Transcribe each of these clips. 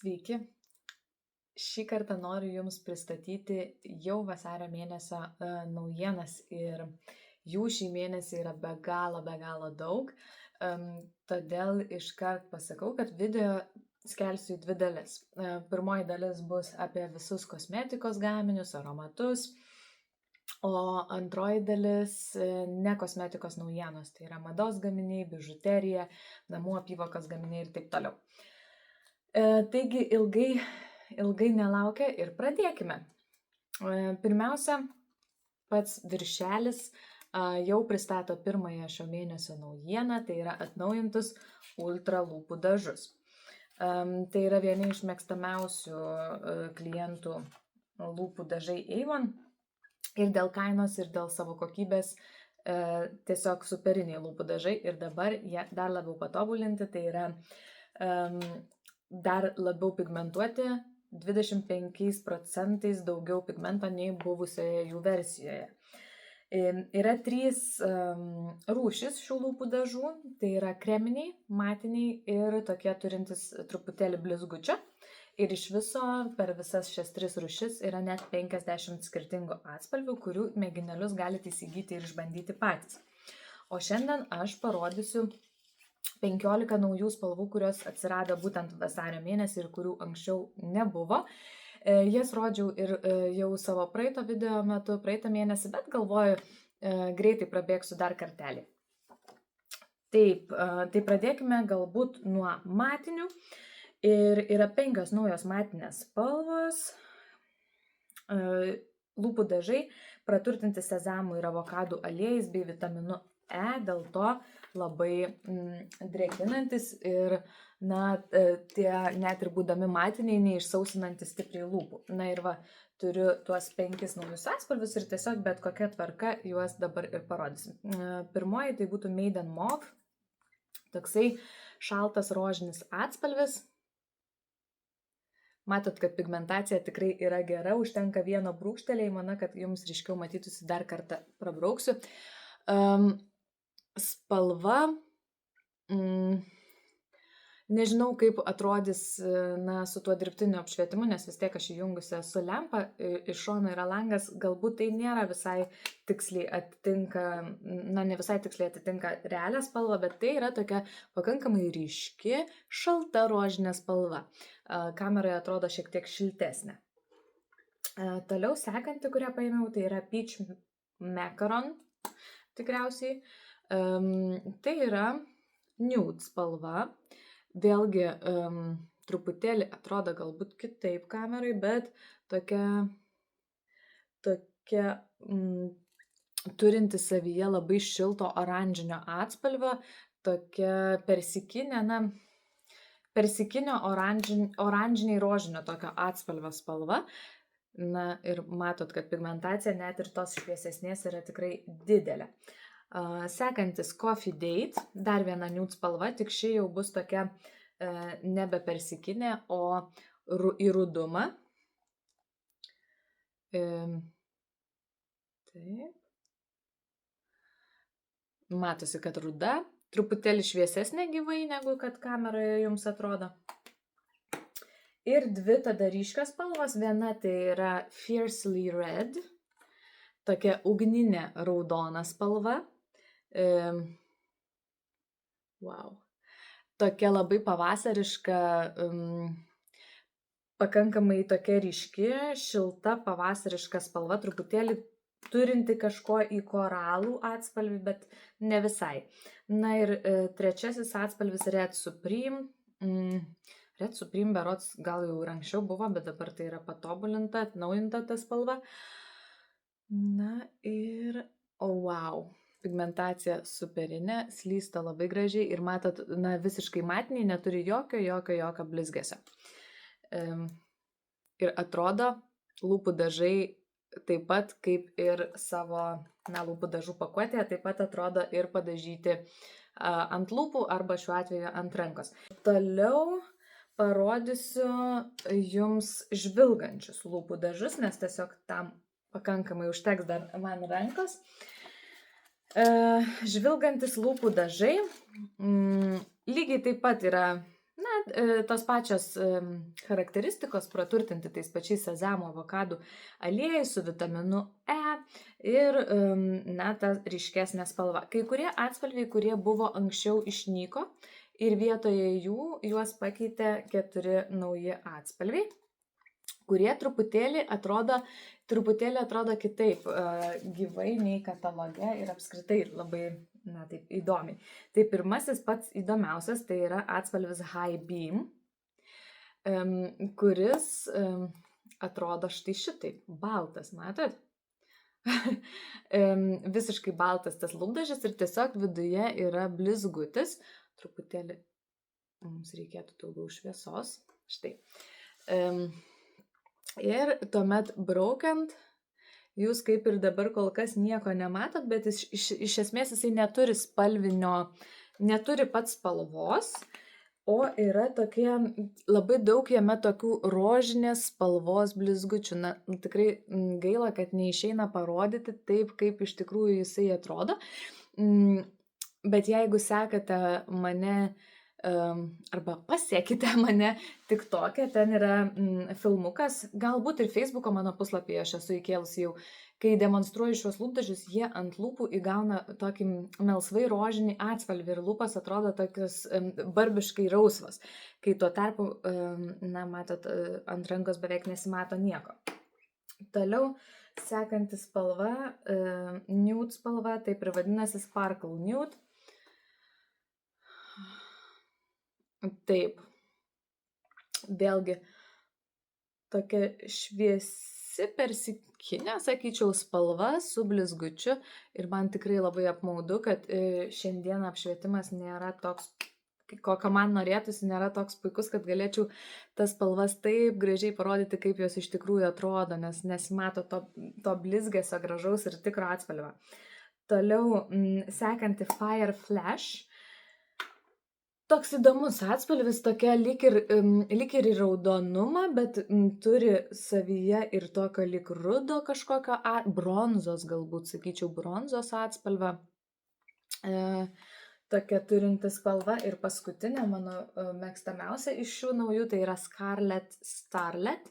Sveiki! Šį kartą noriu Jums pristatyti jau vasario mėnesio naujienas ir jų šį mėnesį yra be galo daug. Todėl iškart pasakau, kad video skelsiu į dvi dalis. Pirmoji dalis bus apie visus kosmetikos gaminius, aromatus, o antroji dalis ne kosmetikos naujienos, tai yra mados gaminiai, bižuterija, namų apyvokos gaminiai ir taip toliau. Taigi ilgai nelaukia ir pradėkime. Pirmiausia, pats viršelis jau pristato pirmąją šio mėnesio naujieną, tai yra atnaujintus ultra lūpų dažus. Tai yra vieni iš mėgstamiausių klientų lūpų dažai Avon ir dėl kainos ir dėl savo kokybės tiesiog superiniai lūpų dažai ir dabar jie dar labiau patobulinti, tai yra dar labiau pigmentuoti, 25% daugiau pigmento nei buvusioje jų versijoje. Yra 3 rūšis šių lūpų dažų, tai yra kreminiai, matiniai ir tokie turintys truputėlį blizgučio. Ir iš viso per visas šias 3 rūšis yra net 50 skirtingų atspalvių, kurių mėginėlius galite įsigyti ir išbandyti patys. O šiandien aš parodysiu 15 naujų spalvų, kurios atsirado būtent vasario mėnesį ir kurių anksčiau nebuvo. Jas rodžiau ir jau savo praeito video metu, praeitą mėnesį, bet galvoju, greitai prabėgsiu dar kartelį. Taip, tai pradėkime galbūt nuo matinių. Ir yra 5 naujos matinės spalvos. Lūpų dažai praturtinti sezamų ir avokadų aliejais bei vitaminu E, dėl to labai drėkinantis ir tie net ir būdami matiniai neišsausinantis stipriai lūpų. Na ir va, turiu tuos 5 naujus atspalvius ir tiesiog bet kokia tvarka juos dabar ir parodysim. Pirmoji tai būtų Maiden Mauve, toksai šaltas rožinis atspalvis. Matot, kad pigmentacija tikrai yra gera, užtenka vieno brūkštelėjimo, kad jums ryškiau matytųsi, dar kartą prabrauksiu. Spalva, nežinau kaip atrodys su tuo dirbtiniu apšvietimu, nes vis tiek aš įjungusi esu lempą, iš šono yra langas, galbūt tai nėra visai tiksliai atitinka, ne visai tiksliai atitinka realią spalvą, bet tai yra tokia pakankamai ryški, šalta rožinė spalva. Kameroje atrodo šiek tiek šiltesnė. Toliau sekanti, kurią paėmiau, tai yra Peach Macaron, tikriausiai. Tai yra nude spalva, vėlgi truputėlį atrodo galbūt kitaip kamerai, bet tokia turinti savyje labai šilto oranžinio atspalvio, tokia persikinio oranžiniai rožinio tokio atspalvio spalva. Na ir matot, kad pigmentacija net ir tos šviesesnės yra tikrai didelė. Sekantis Coffee Date, dar viena nude spalva, tik ši jau bus tokia nebe persikinė, o į rudumą. Taip. Matosi, kad ruda, truputėlį šviesesnė gyvai, negu kad kameroje jums atrodo. Ir 2 tada ryškios spalvos, viena tai yra Fiercely Red, tokia ugninė raudona spalva. Wow. Tokia labai pavasariška, pakankamai tokia ryški, šilta pavasariška spalva, truputėlį turinti kažko į koralų atspalvį, bet ne visai. Na ir 3 atspalvis Red Supreme. Red Supreme berods gal jau ir anksčiau buvo, bet dabar tai yra patobulinta, atnaujinta ta spalva. Na ir, wow. Pigmentacija superinė, slysta labai gražiai ir matot, visiškai matiniai, neturi jokio blizgesio. Ir atrodo, lūpų dažai taip pat kaip ir savo lūpų dažų pakuotėje, taip pat atrodo ir padažyti ant lūpų arba šiuo atveju ant rankos. Toliau parodysiu jums žvilgančius lūpų dažus, nes tiesiog tam pakankamai užteks dar man rankos. Žvilgantis lūpų dažai lygiai taip pat yra tos pačios charakteristikos praturtinti tais pačiais sezamo avokadų aliejais su vitaminu E ir, ta ryškesnė spalva. Kai kurie atspalviai, kurie buvo anksčiau išnyko ir vietoje jų juos pakeitė 4 nauji atspalviai, kurie truputėlį atrodo kitaip gyvai nei kataloge ir apskritai labai, taip įdomiai. Tai pirmasis pats įdomiausias, tai yra atspalvis High Beam, kuris atrodo štai šitaip, baltas, matot? Visiškai baltas tas lūpdažis ir tiesiog viduje yra blizgutis, truputėlį mums reikėtų daugiau šviesos, štai. Ir tuomet braukiant, jūs kaip ir dabar kol kas nieko nematot, bet iš esmės jisai neturi pats spalvos, o yra tokie, labai daug jame tokių rožinės spalvos blizgučių. Tikrai gaila, kad neišeina parodyti taip, kaip iš tikrųjų jisai atrodo, bet jeigu sekate mane arba pasiekite mane TikTok'e, ten yra filmukas, galbūt ir Facebook'o mano puslapyje aš esu įkėlusi jau, kai demonstruoju šios lūpdažius, jie ant lūpų įgauna tokį melsvai rožinį atspalvį ir lūpas atrodo tokios barbiškai rausvas, kai tuo tarpu, matot, ant rankos beveik nesimato nieko. Toliau sekanti spalva, nude spalva, taip ir vadinasi Sparkle Nude. Taip, vėlgi tokia šviesi persikinė, sakyčiau, spalva su blizgučiu ir man tikrai labai apmaudu, kad šiandien apšvietimas nėra toks, kokio man norėtųsi, nėra toks puikus, kad galėčiau tas spalvas taip gražiai parodyti, kaip jos iš tikrųjų atrodo, nes nesimato to blizgesio gražaus ir tikro atspalvio. Toliau sekanti Fire Flash. Toks įdomus atspalvis, tokia lyg ir raudonumą, bet turi savyje ir tokio lyg rudo kažkokio, bronzos galbūt, sakyčiau, bronzos atspalvą. Tokia turinti spalva ir paskutinė mano mėgstamiausia iš šių naujų, tai yra Scarlet Starlet.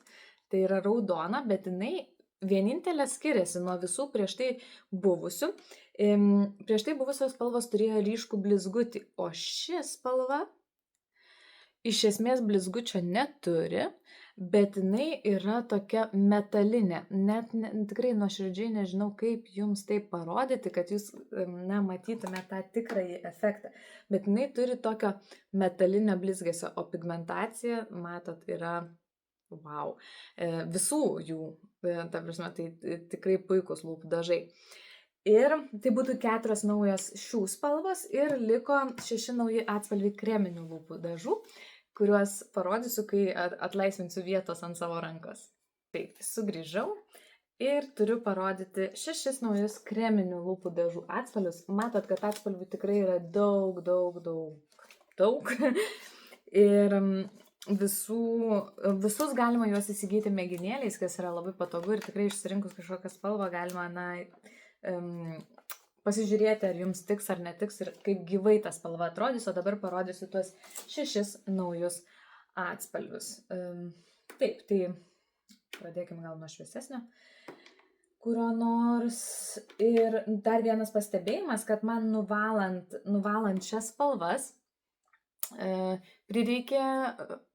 Tai yra raudona, bet jinai vienintelė skiriasi nuo visų prieš tai buvusių. Prieš tai buvusios spalvos turėjo ryškų blizgutį, o ši spalva iš esmės blizgučio neturi, bet jinai yra tokia metalinė. Net tikrai nuoširdžiai nežinau, kaip jums tai parodyti, kad jūs matytume tą tikrąjį efektą. Bet jinai turi tokio metalinio blizgesio, o pigmentacija, matot, yra wow. Visų jų, ta prasme, tai tikrai puikus lūpų dažai. Ir tai būtų 4 naujos šių spalvos ir liko 6 nauji atspalviai kreminių lūpų dažų, kuriuos parodysiu, kai atlaisvinsiu vietos ant savo rankos. Taip, sugrįžau ir turiu parodyti 6 naujus kreminių lūpų dažų atspalvius. Matot, kad atspalvių tikrai yra daug. Ir visus galima juos įsigyti mėginėliais, kas yra labai patogu ir tikrai išsirinkus kažkokią spalvą galima, pasižiūrėti, ar jums tiks ar netiks ir kaip gyvai ta spalva atrodys, o dabar parodysiu tuos 6 naujus atspalvius. Taip, tai pradėkime gal nuo šviesesnio, kurio nors. Ir dar vienas pastebėjimas, kad man nuvalant šias spalvas, prireikė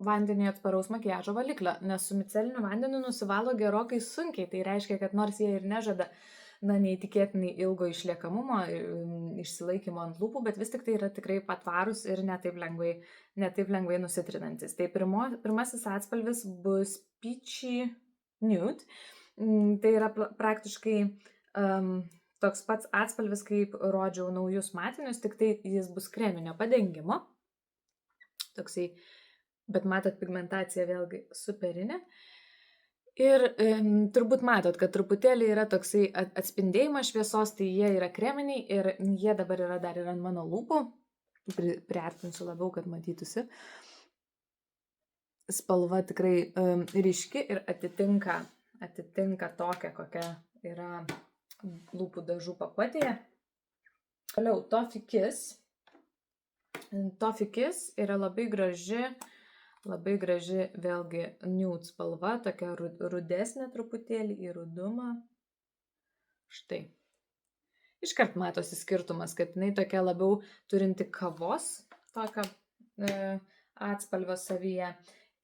vandeniui atsparaus makiažo valiklio, nes su miceliniu vandeniu nusivalo gerokai sunkiai. Tai reiškia, kad nors jie ir nežada neįtikėtinai ilgo išliekamumo, išsilaikymo ant lūpų, bet vis tik tai yra tikrai patvarus ir netaip lengvai nusitrinantis. Tai pirmasis atspalvis bus Peachy Nude. Tai yra praktiškai toks pats atspalvis, kaip rodžiau naujus matinius, tik tai jis bus kreminio padengimo. Toksai, bet matot, pigmentacija vėlgi superinė. Ir turbūt matot, kad truputėlį yra toksai atspindėjimas šviesos, tai jie yra kreminiai ir jie dabar yra dar ir ant mano lūpų. Priartinsiu labiau, kad matytųsi. Spalva tikrai ryški ir atitinka tokią, kokia yra lūpų dažų pakuotėje. Toliau, Toffee Kiss. Toffee Kiss yra labai graži Labai graži vėlgi nude spalva, tokia rudesnė truputėlį į rudumą. Štai. Iškart matosi skirtumas, kad jinai tokia labiau turinti kavos tokio atspalvio savyje.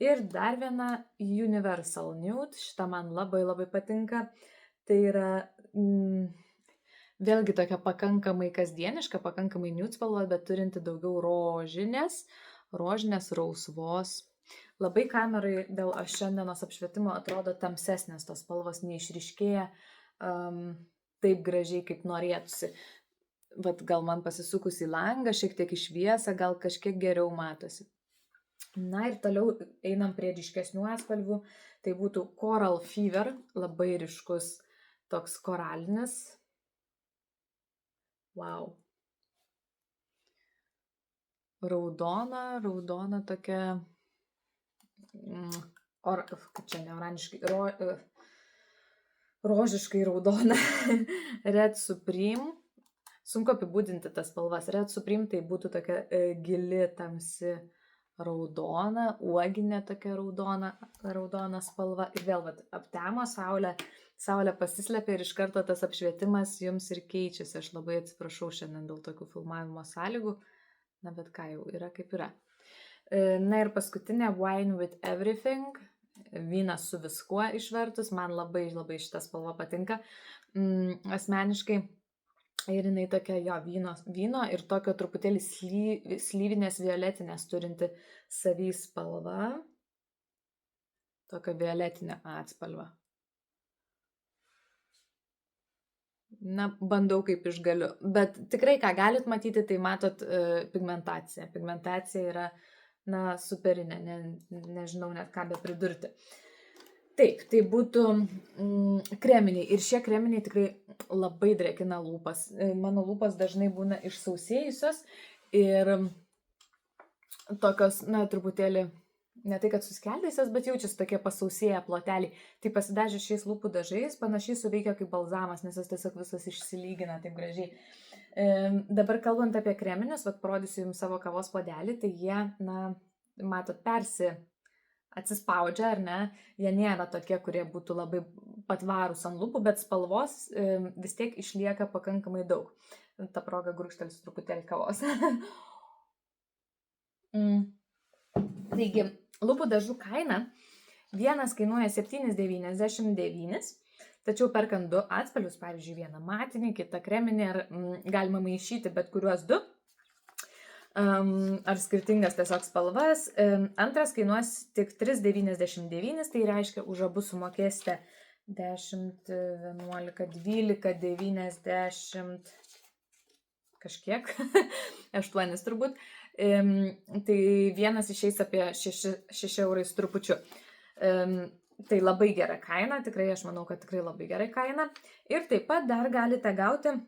Ir dar viena Universal Nude, šitą man labai patinka. Tai yra vėlgi tokia pakankamai kasdieniška, pakankamai nude spalva, bet turinti daugiau rožinės rausvos. Labai kamerai dėl šiandienos apšvietimo atrodo tamsesnės tos spalvos, neišryškėja taip gražiai, kaip norėtųsi. Vat gal man pasisukus į langą, šiek tiek į šviesą, gal kažkiek geriau matosi. Na ir toliau einam prie ryškesnių atspalvių. Tai būtų Coral Fever, labai ryškus toks koralinis. Wow. Raudona tokia, kaip čia ne oranžiškai, rožiškai raudona. Red Supreme. Sunku apibūdinti tas spalvas. Red Supreme tai būtų tokia gili, tamsi raudona, uoginė tokia raudona spalva. Ir vėl aptemo saulė pasislepia ir iš karto tas apšvietimas jums ir keičiasi. Aš labai atsiprašau šiandien dėl tokių filmavimo sąlygų. Na, bet ką jau yra, kaip yra. Na ir paskutinė Wine with Everything. Vynas su viskuo išvertus. Man labai šita spalva patinka. Asmeniškai. Ir jinai tokia vyno ir tokio truputėlį slyvinės violetinės turinti savy spalva. Tokia violetinė atspalva. Na, bandau kaip išgaliu. Bet tikrai, ką galit matyti, tai matot pigmentaciją. Pigmentacija yra, na, superinė, nežinau net ką be pridurti. Taip, tai būtų kreminiai. Ir šie kreminiai tikrai labai drėkina lūpas. Mano lūpas dažnai būna išsausėjusios ir tokios, na, truputėlį, ne tai kad suskeldėjusios, bet jaučiasi tokie pasausėję ploteliai. Tai pasidažius šiais lūpų dažais panašiai suveikia kaip balzamas, nes jis tiesiog visas išsilygina taip gražiai. Dabar kalbant apie kreminius, parodysiu jums savo kavos puodelį, tai jie, na, matot, atsispaudžia, ar ne, jie nėra tokie, kurie būtų labai patvarūs ant lūpų, bet spalvos vis tiek išlieka pakankamai daug. Ta proga gurkštelsiu truputėlį kavos. Taigi, lūpų dažų kaina, vienas kainuoja 7,99, tačiau perkant du atspalvius, pavyzdžiui, vieną matinį, kitą kreminį, ar galima maišyti bet kuriuos du, ar skirtingas tiesiog spalvas. Antras kainuos tik 3,99, tai reiškia, už abu sumokėsite 10, 11, 12, 90, kažkiek, 8 turbūt. Tai vienas išeis apie 6 eurais trupučiu. Tai labai gera kaina, tikrai aš manau, kad tikrai labai gera kaina. Ir taip pat dar galite gauti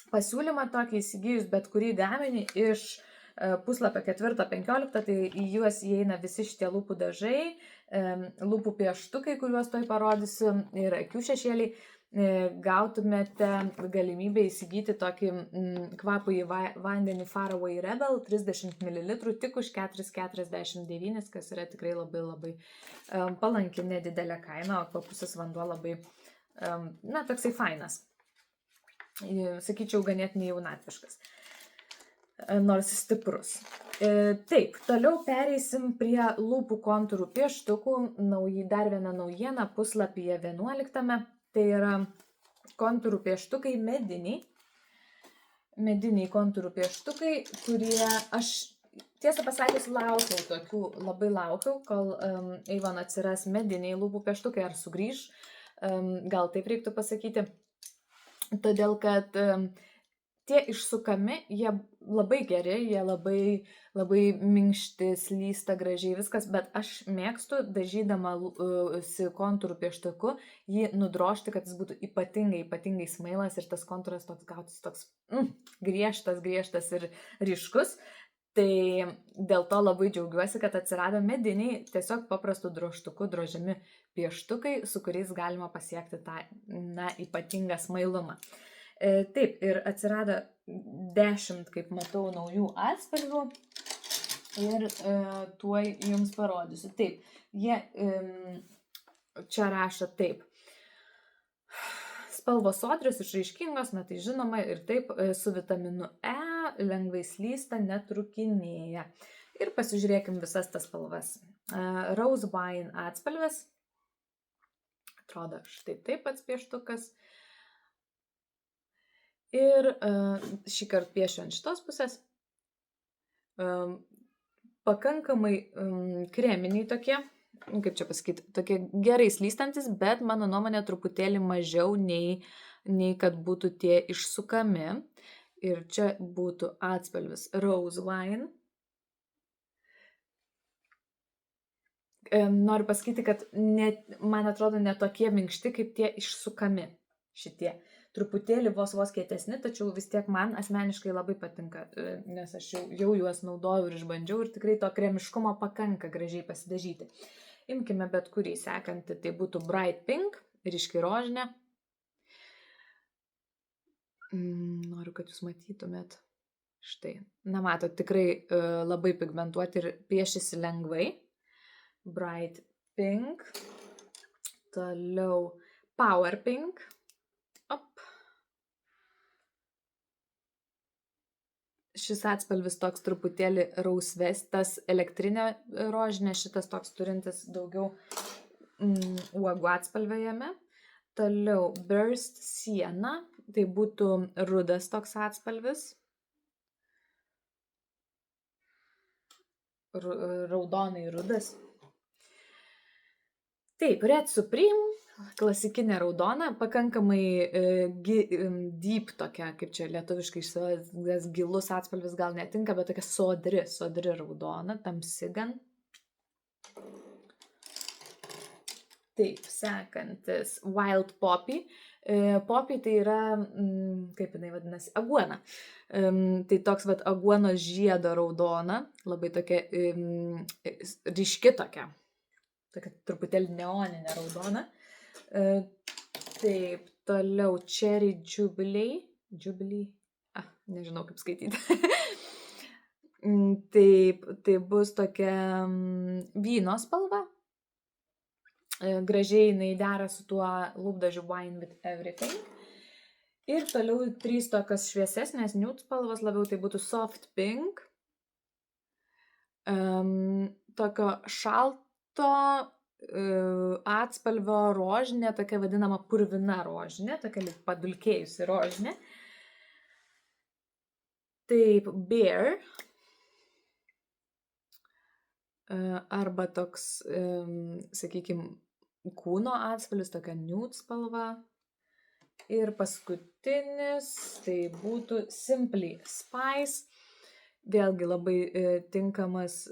pasiūlymą tokį įsigijus bet kurį gaminį iš puslapio 4-15, tai į juos įeina visi šitie lūpų dažai, lūpų pieštukai, kuriuos toj parodysiu, ir akių šešėliai. Gautumėte galimybę įsigyti tokį kvapų į vandenį Faraway Rebel 30 ml tik už 4,49, kas yra tikrai labai palanki nedidelė kaina, o kvapusis vanduo labai, na, toksai fainas. Sakyčiau, ganėtinai jaunatviškas, nors stiprus. Taip, toliau pereisim prie lūpų kontūrų pieštukų. Dar viena naujiena puslapyje 11. Tai yra kontūrų pieštukai mediniai. Mediniai kontūrų pieštukai, kurie aš tiesą pasakius labai laukiau, kol Avon atsiras mediniai lūpų pieštukai, ar sugrįž, gal taip reiktų pasakyti. Todėl, kad tie išsukami, jie labai geri, jie labai minkšti, slysta gražiai viskas, bet aš mėgstu, dažydama kontūrų pieštuku, jį nudrožti, kad jis būtų ypatingai smailas ir tas kontūras gautis toks griežtas ir ryškus. Tai dėl to labai džiaugiuosi, kad atsirado mediniai, tiesiog paprastų drožtukų drožiami pieštukai, su kuriais galima pasiekti tą, na, ypatingą smailumą. Taip, ir atsirado 10, kaip matau, naujų atspalvių. Ir tuoj jums parodysiu. Taip, jie čia rašo taip. Spalvos sodrios, išraiškingos, na tai žinoma, ir taip su vitaminu E, lengvai slysta, netrukinėja. Ir pasižiūrėkim visas tas spalvas. Rose wine atspalvis. Atrodo štai taip pats pieštukas. Ir šį kartą piešiu ant šitos pusės. Pakankamai kreminiai tokie, kaip čia pasakyti, tokie gerai slystantis, bet mano nuomonė truputėlį mažiau nei kad būtų tie išsukami. Ir čia būtų atspalvis Rose Wine. Noriu pasakyti, kad man atrodo netokie minkšti kaip tie išsukami šitie. Truputėlį vos kietesni, tačiau vis tiek man asmeniškai labai patinka, nes aš jau juos naudojau ir išbandžiau ir tikrai to kremiškumo pakanka gražiai pasidažyti. Imkime bet kurį sekantį, tai būtų Bright Pink, ryškiai rožinė. Noriu, kad jūs matytumėt. Štai, na matot, tikrai labai pigmentuoti ir piešėsi lengvai. Bright Pink. Toliau Power Pink. Šis atspalvis toks truputėlį rausves, tas elektrinė rožinė, šitas toks turintis daugiau uogų atspalvio jame. Toliau Burst Siena, tai būtų rudas toks atspalvis. Raudonai rudas. Taip, Red Supreme. Klasikinė raudona, pakankamai deep tokia, kaip čia lietuviškai išsivaizduotas, gilus atspalvis gal netinka, bet tokia sodri raudona, tamsi gan. Taip, sekantis Wild Poppy. Poppy tai yra, kaip jinai vadinasi, aguona. Tai toks aguonos žiedo raudona, labai tokia ryški tokia truputėlį neoninė raudona. Taip, toliau Cherry Jubilee, nežinau kaip skaityti. Taip, tai bus tokia vyno spalva. Gražiai jinai dera su tuo lūpdažiu Wine with Everything. Ir toliau 3 tokios šviesesnės nude spalvos, labiau tai būtų Soft Pink. Tokio šalto atspalvio rožinė, tokia vadinama purvina rožinė, tokia lyg padulkėjusi rožinė. Taip, Bear. Arba toks, sakykime, kūno atspalvis, tokia nude spalva. Ir paskutinis, tai būtų Simply Spice. Vėlgi labai tinkamas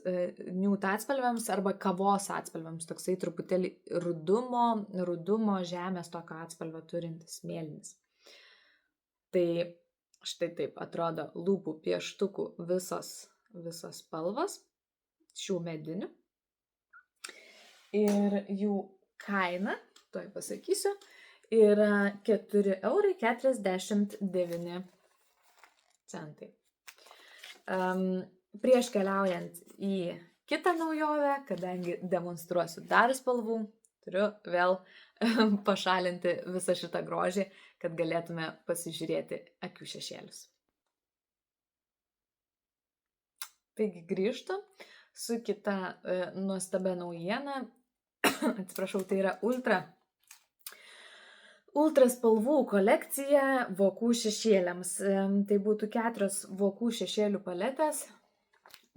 nude atspalviams arba kavos atspalviams, toksai truputėlį rudumo žemės tokio atspalvio turintis mėlynis. Tai štai taip atrodo lūpų pieštukų visos spalvos šių medinių. Ir jų kaina, tuoj pasakysiu, yra 4,49 €. Prieš keliaujant į kitą naujovę, kadangi demonstruosiu dar spalvų, turiu vėl pašalinti visą šitą grožį, kad galėtume pasižiūrėti akių šešėlius. Taigi grįžtu su kita nuostabia naujiena. Atsiprašau, tai yra ultra spalvų kolekcija vokų šešėliams. Tai būtų 4 vokų šešėlių paletės,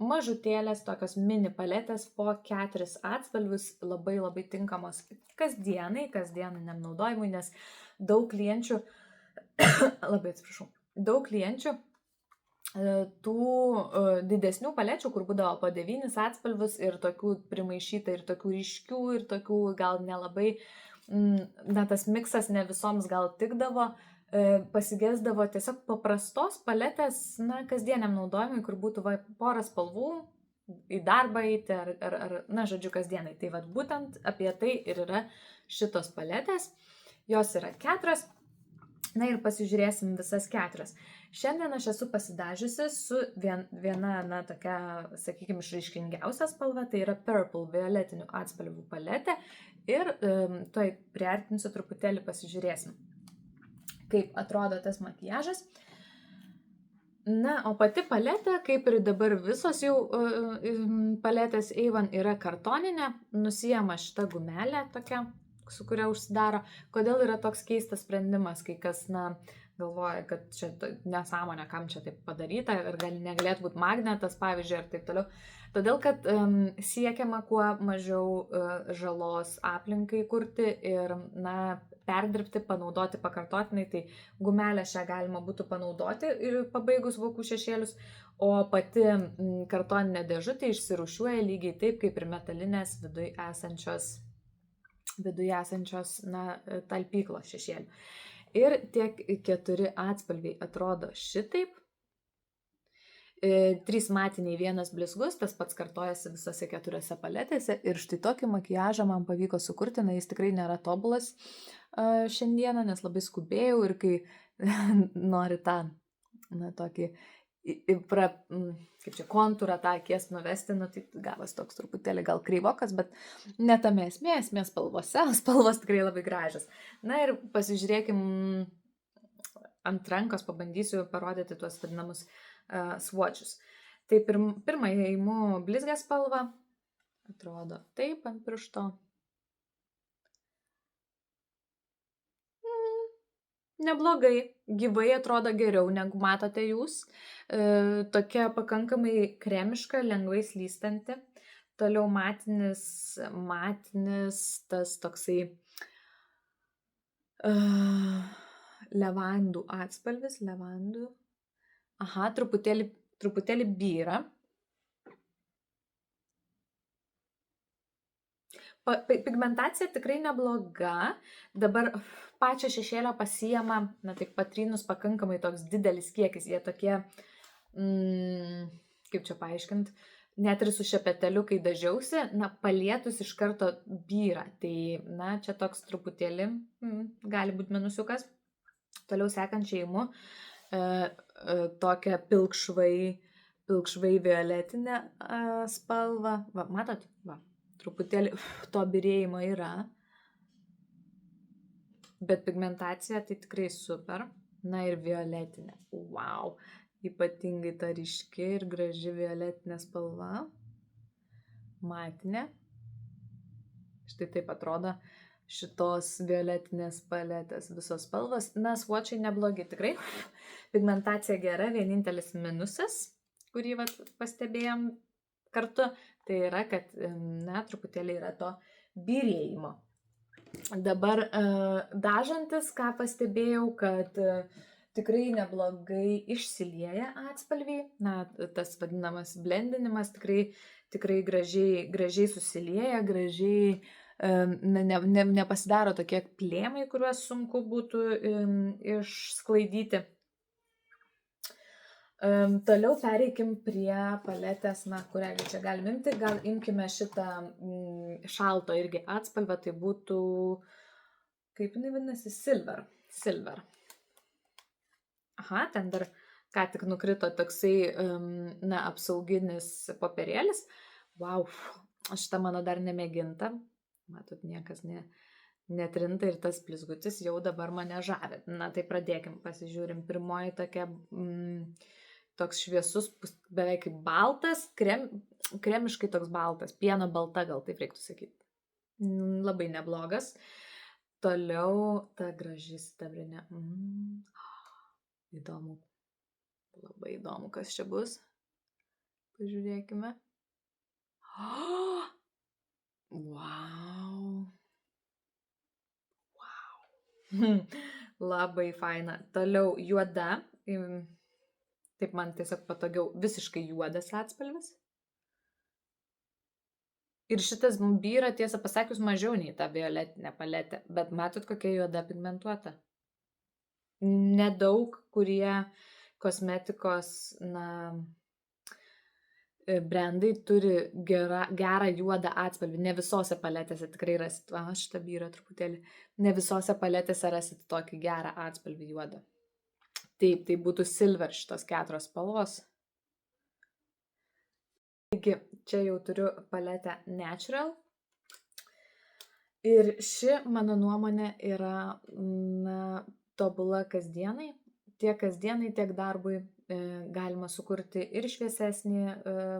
mažutėlės, tokios mini paletės po 4 atspalvius, labai tinkamos kasdieniniam naudojimui, nes daug klienčių, tų didesnių palečių, kur būdavo po 9 atspalvius ir tokių primaišyta ir tokių ryškių ir tokių gal nelabai, tas miksas ne visoms gal tikdavo, pasigesdavo tiesiog paprastos paletės, kasdieniam naudojimui, kur būtų porą spalvų į darbą eiti ar žodžiu, kasdienai. Tai būtent apie tai ir yra šitos paletės. Jos yra 4. Na ir pasižiūrėsim visas 4. Šiandien aš esu pasidažiusi su viena, na, tokia, sakykime, išraiškingiausia spalva, tai yra Purple violetinių atspalvių paletė. Ir toj priartinsiu truputėlį, pasižiūrėsim, kaip atrodo tas makiažas. Na, o pati paletė, kaip ir dabar visos jau paletės Avon, yra kartoninė, nusijama šita gumelė tokia, su kuria užsidaro. Kodėl yra toks keistas sprendimas, kai kas, na, galvoja, kad čia nesąmonė, kam čia taip padaryta, ir negalėtų būti magnetas, pavyzdžiui, ir taip toliau. Todėl, kad siekiama kuo mažiau žalos aplinkai kurti ir, na, perdirbti, panaudoti pakartotinai, tai gumelę šią galima būtų panaudoti ir pabaigus vokų šešėlius, o pati kartoninė dėžutė išsirūšiuoja lygiai taip, kaip ir metalinės viduje esančios, na, talpyklos šešėlių. Ir tie 4 atspalviai atrodo šitaip. 3 matiniai, 1 blizgus, tas pats kartojasi visose 4 paletėse. Ir štai tokį makiažą man pavyko sukurti, na, jis tikrai nėra tobulas šiandieną, nes labai skubėjau ir kai nori tą, na, tokį, kaip čia, kontūrą tą akies nuvesti, nu, tai gavas toks truputėlį gal kreivokas, bet ne tame esmė spalvose, spalvos tikrai labai gražios. Na ir pasižiūrėkim ant rankos, pabandysiu parodyti tuos vadinamus swatchus. Tai pirmą įimu blizgę spalvą, atrodo taip ant piršto. Neblogai, gyvai atrodo geriau, negu matote jūs. Tokia pakankamai kremiška, lengvai slystanti. Toliau matinis tas toksai levandų atspalvis, levandų. Aha, truputėlį byra. Pigmentacija tikrai nebloga. Dabar pačią šešėlio pasijama, na, taip patrynus pakankamai toks didelis kiekis. Jie tokie, kaip čia paaiškint, net ir su šepeteliu, kai dažiausi, na, palietus iš karto byra. Tai, na, čia toks truputėlį gali būti minusiukas. Toliau sekančiai imu tokią pilkšvai violetinę spalvą. Va, matot? Va, truputėlį to byrėjimo yra. Bet pigmentacija tai tikrai super. Na ir violetinė. Wow. Ypatingai ta ryški ir graži violetinė spalva. Matinė. Štai taip atrodo šitos violetinės paletės visos spalvos. Na, swatchai neblogi tikrai. Pigmentacija gera, vienintelis minusas, kurį pastebėjom kartu, tai yra, kad, na, truputėlį yra to byrėjimo. Dabar dažantis, ką pastebėjau, kad tikrai neblogai išsilieja atspalviai. Na, tas vadinamas blendinimas tikrai gražiai susilieja, gražiai nepasidaro tokie plėmai, kuriuos sunku būtų išsklaidyti. Toliau pereikim prie paletės, na, kurią čia galim imti. Gal imkime šitą šalto irgi atspalvę, tai būtų, kaip jinai vadinasi, silver. Aha, ten dar ką tik nukrito toksai, na, apsauginis popierėlis. Wow, šitą mano dar nemėginta. Matot, niekas netrinta ir tas blizgutis jau dabar mane žavi. Na, tai pradėkim, pasižiūrim. Pirmoji tokia... toks šviesus, beveik kaip baltas, kremiškai toks baltas, pieno balta, gal taip reiktų sakyti. Labai neblogas. Toliau ta graži sidabrinė. Įdomu. Labai įdomu, kas čia bus. Pažiūrėkime. Wow. Labai faina. Toliau juoda. Taip man tiesiog patogiau, visiškai juodas atspalvis. Ir šitas byra, tiesą pasakius, mažiau nei ta violetinė paletė, bet matot, kokia juoda pigmentuota. Nedaug, kurie kosmetikos, na, brandai turi gerą juodą atspalvį. Ne visose paletėse tikrai rasit, šitą byra truputėlį, ne visose paletėse rasit tokį gerą atspalvį juodą. Taip, tai būtų silver šitos 4 spalvos. Taigi, čia jau turiu paletę Natural. Ir ši, mano nuomonė, yra tobula kasdienai. Tiek kasdienai, tiek darbui galima sukurti ir šviesesnį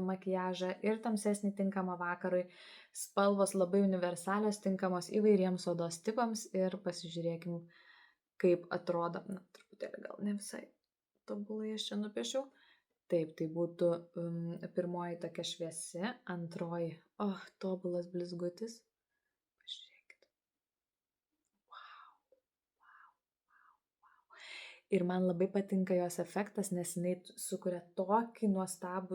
makiažą, ir tamsesnį tinkamą vakarui. Spalvos labai universalios, tinkamos įvairiems odos tipams ir pasižiūrėkim, kaip atrodo. Na, truputėlį gal ne visai tobulai aš čia nupiešiau. Taip, tai būtų pirmoji tokia šviesi, antroji, tobulas blizgutis. Pažiūrėkit. Ir man labai patinka jos efektas, nes jinai sukuria tokį nuostabų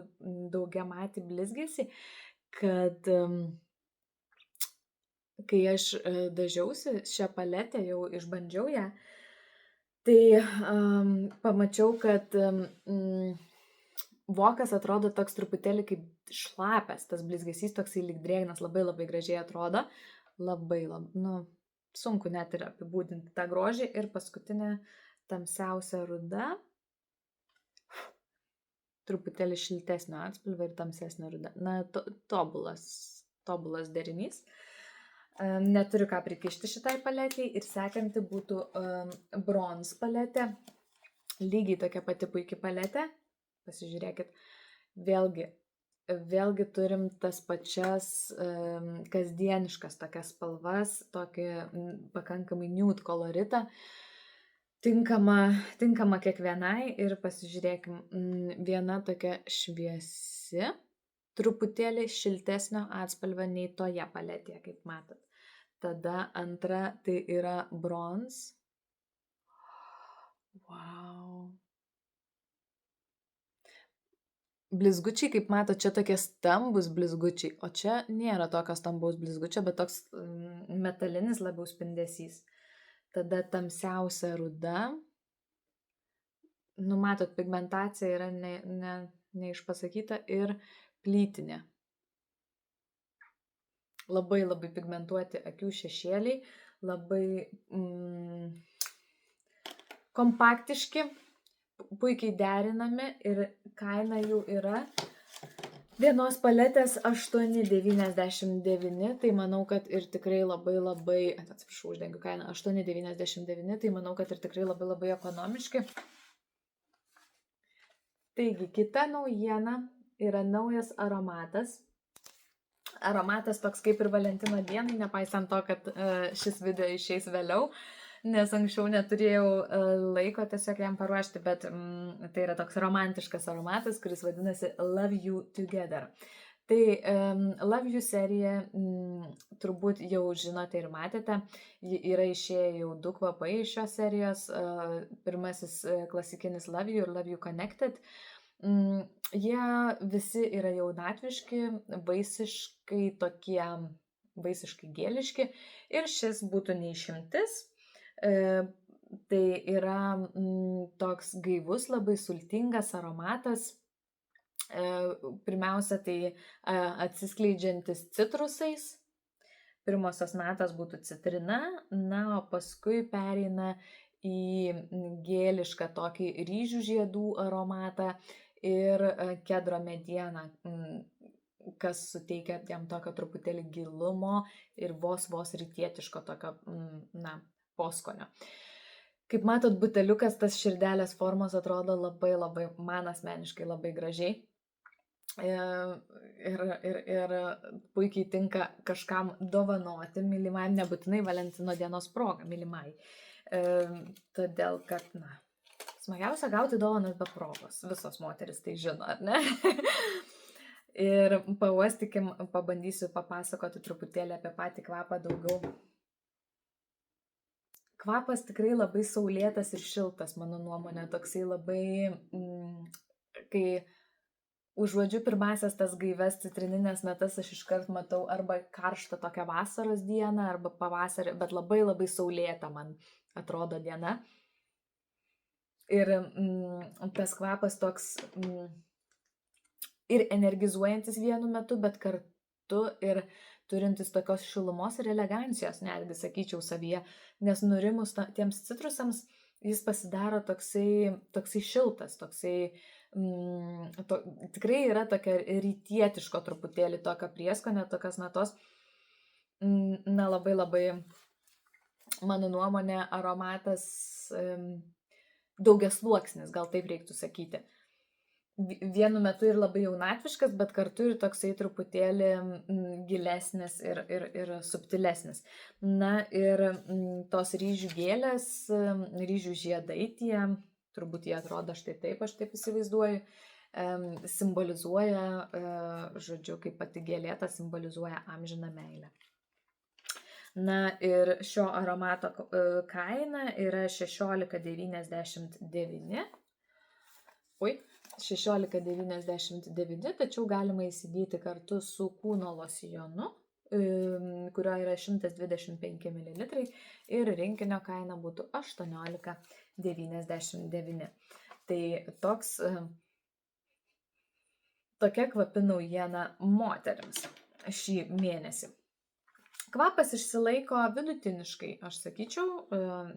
daugiamatį blizgesį, kad kai aš dažiausi šią paletę, jau išbandžiau ją, tai pamačiau, kad vokas atrodo toks truputėlį kaip šlapės, tas blizgesys toksai lyg drėgnas, labai labai gražiai atrodo, labai, sunku net ir apibūdinti tą grožį. Ir paskutinė tamsiausia ruda, truputėlį šiltesnio atspalvio ir tamsesnio ruda. Na, tobulas derinys. Neturiu ką prikišti šitai paletiai. Ir sekanti būtų bronze paletė. Lygiai tokia pati puikia paletė. Pasižiūrėkit. Vėlgi turim tas pačias kasdieniškas tokias spalvas, tokį pakankamai nude koloritą. Tinkama kiekvienai. Ir pasižiūrėkim, viena tokia šviesi, truputėlį šiltesnio atspalvio nei toje paletėje, kaip matot. Tada antra tai yra bronze. Wow. Blizgučiai, kaip matot, čia tokie stambus blizgučiai, o čia nėra tokio stambaus blizgučio, bet toks metalinis labiau spindesys. Tada tamsiausia ruda. Matot, pigmentacija yra neišpasakyta ir plytinė. Labai labai pigmentuoti akių šešėliai, labai kompaktiški, puikiai derinami ir kaina jų yra vienos paletės 8,99, tai manau, kad ir tikrai labai, atsiprašau, uždengiu kainą, 8,99, tai manau, kad ir tikrai labai ekonomiški. Taigi, kita naujiena yra naujas aromatas. Aromatas toks kaip ir Valentino dienai, nepaisant to, kad šis video išeis vėliau, nes anksčiau neturėjau laiko tiesiog jam paruošti, bet tai yra toks romantiškas aromatas, kuris vadinasi Love You Together. Tai Love You serija, turbūt jau žinote ir matėte, yra išėję jau 2 kvapai iš šios serijos. Pirmasis klasikinis Love You ir Love You Connected. Jie visi yra jaunatviški, vaisiškai tokie, vaisiškai gėliški ir šis būtų neišimtis. Tai yra toks gaivus, labai sultingas aromatas. Pirmiausia, tai atsiskleidžiantis citrusais. Pirmosios natos būtų citrina, o paskui pereina į gėlišką tokį ryžių žiedų aromatą ir kedro medieną, kas suteikia jam tokio truputėlį gilumo ir vos rytietiško tokio, poskonio. Kaip matot, buteliukas, tas širdelės formos atrodo labai, man asmeniškai labai gražiai. Ir puikiai tinka kažkam dovanoti mylimam, nebūtinai Valentino dienos proga mylimai. Todėl, kad, smagiausia gauti dovanas be progos. Visos moteris tai žino, ar ne? Ir pauostykim, pabandysiu papasakoti truputėlį apie patį kvapą daugiau. Kvapas tikrai labai saulėtas ir šiltas, mano nuomonė, toksai labai, kai užuodžiu pirmasias tas gaives citrininės natas, aš iškart matau arba karštą tokią vasaros dieną, arba pavasarį, bet labai saulėta man atrodo diena. Ir tas kvapas toks ir energizuojantis vienu metu, bet kartu ir turintis tokios šilumos ir elegancijos, netgi sakyčiau savyje, nes nurimus tiems citrusams jis pasidaro toksai šiltas, tikrai yra tokia rytietiško truputėlį tokio prieskonio, tokios natos, labai labai, mano nuomonė, aromatas daugiasluoksnis, gal taip reiktų sakyti. Vienu metu ir labai jaunatviškas, bet kartu ir toksai truputėlį gilesnis ir subtilesnis. Na ir tos ryžių gėlės, ryžių žiedai tie, turbūt jie atrodo štai taip, aš taip įsivaizduoju, simbolizuoja, žodžiu, kaip pati gėlėta simbolizuoja amžiną meilę. Na ir šio aromato kaina yra 16,99. 16,99, tačiau galima įsigyti kartu su kūno losjonu, kurio yra 125 ml ir rinkinio kaina būtų 18,99. Tai tokia kvapi naujiena moterims šį mėnesį. Kvapas išsilaiko vidutiniškai, aš sakyčiau,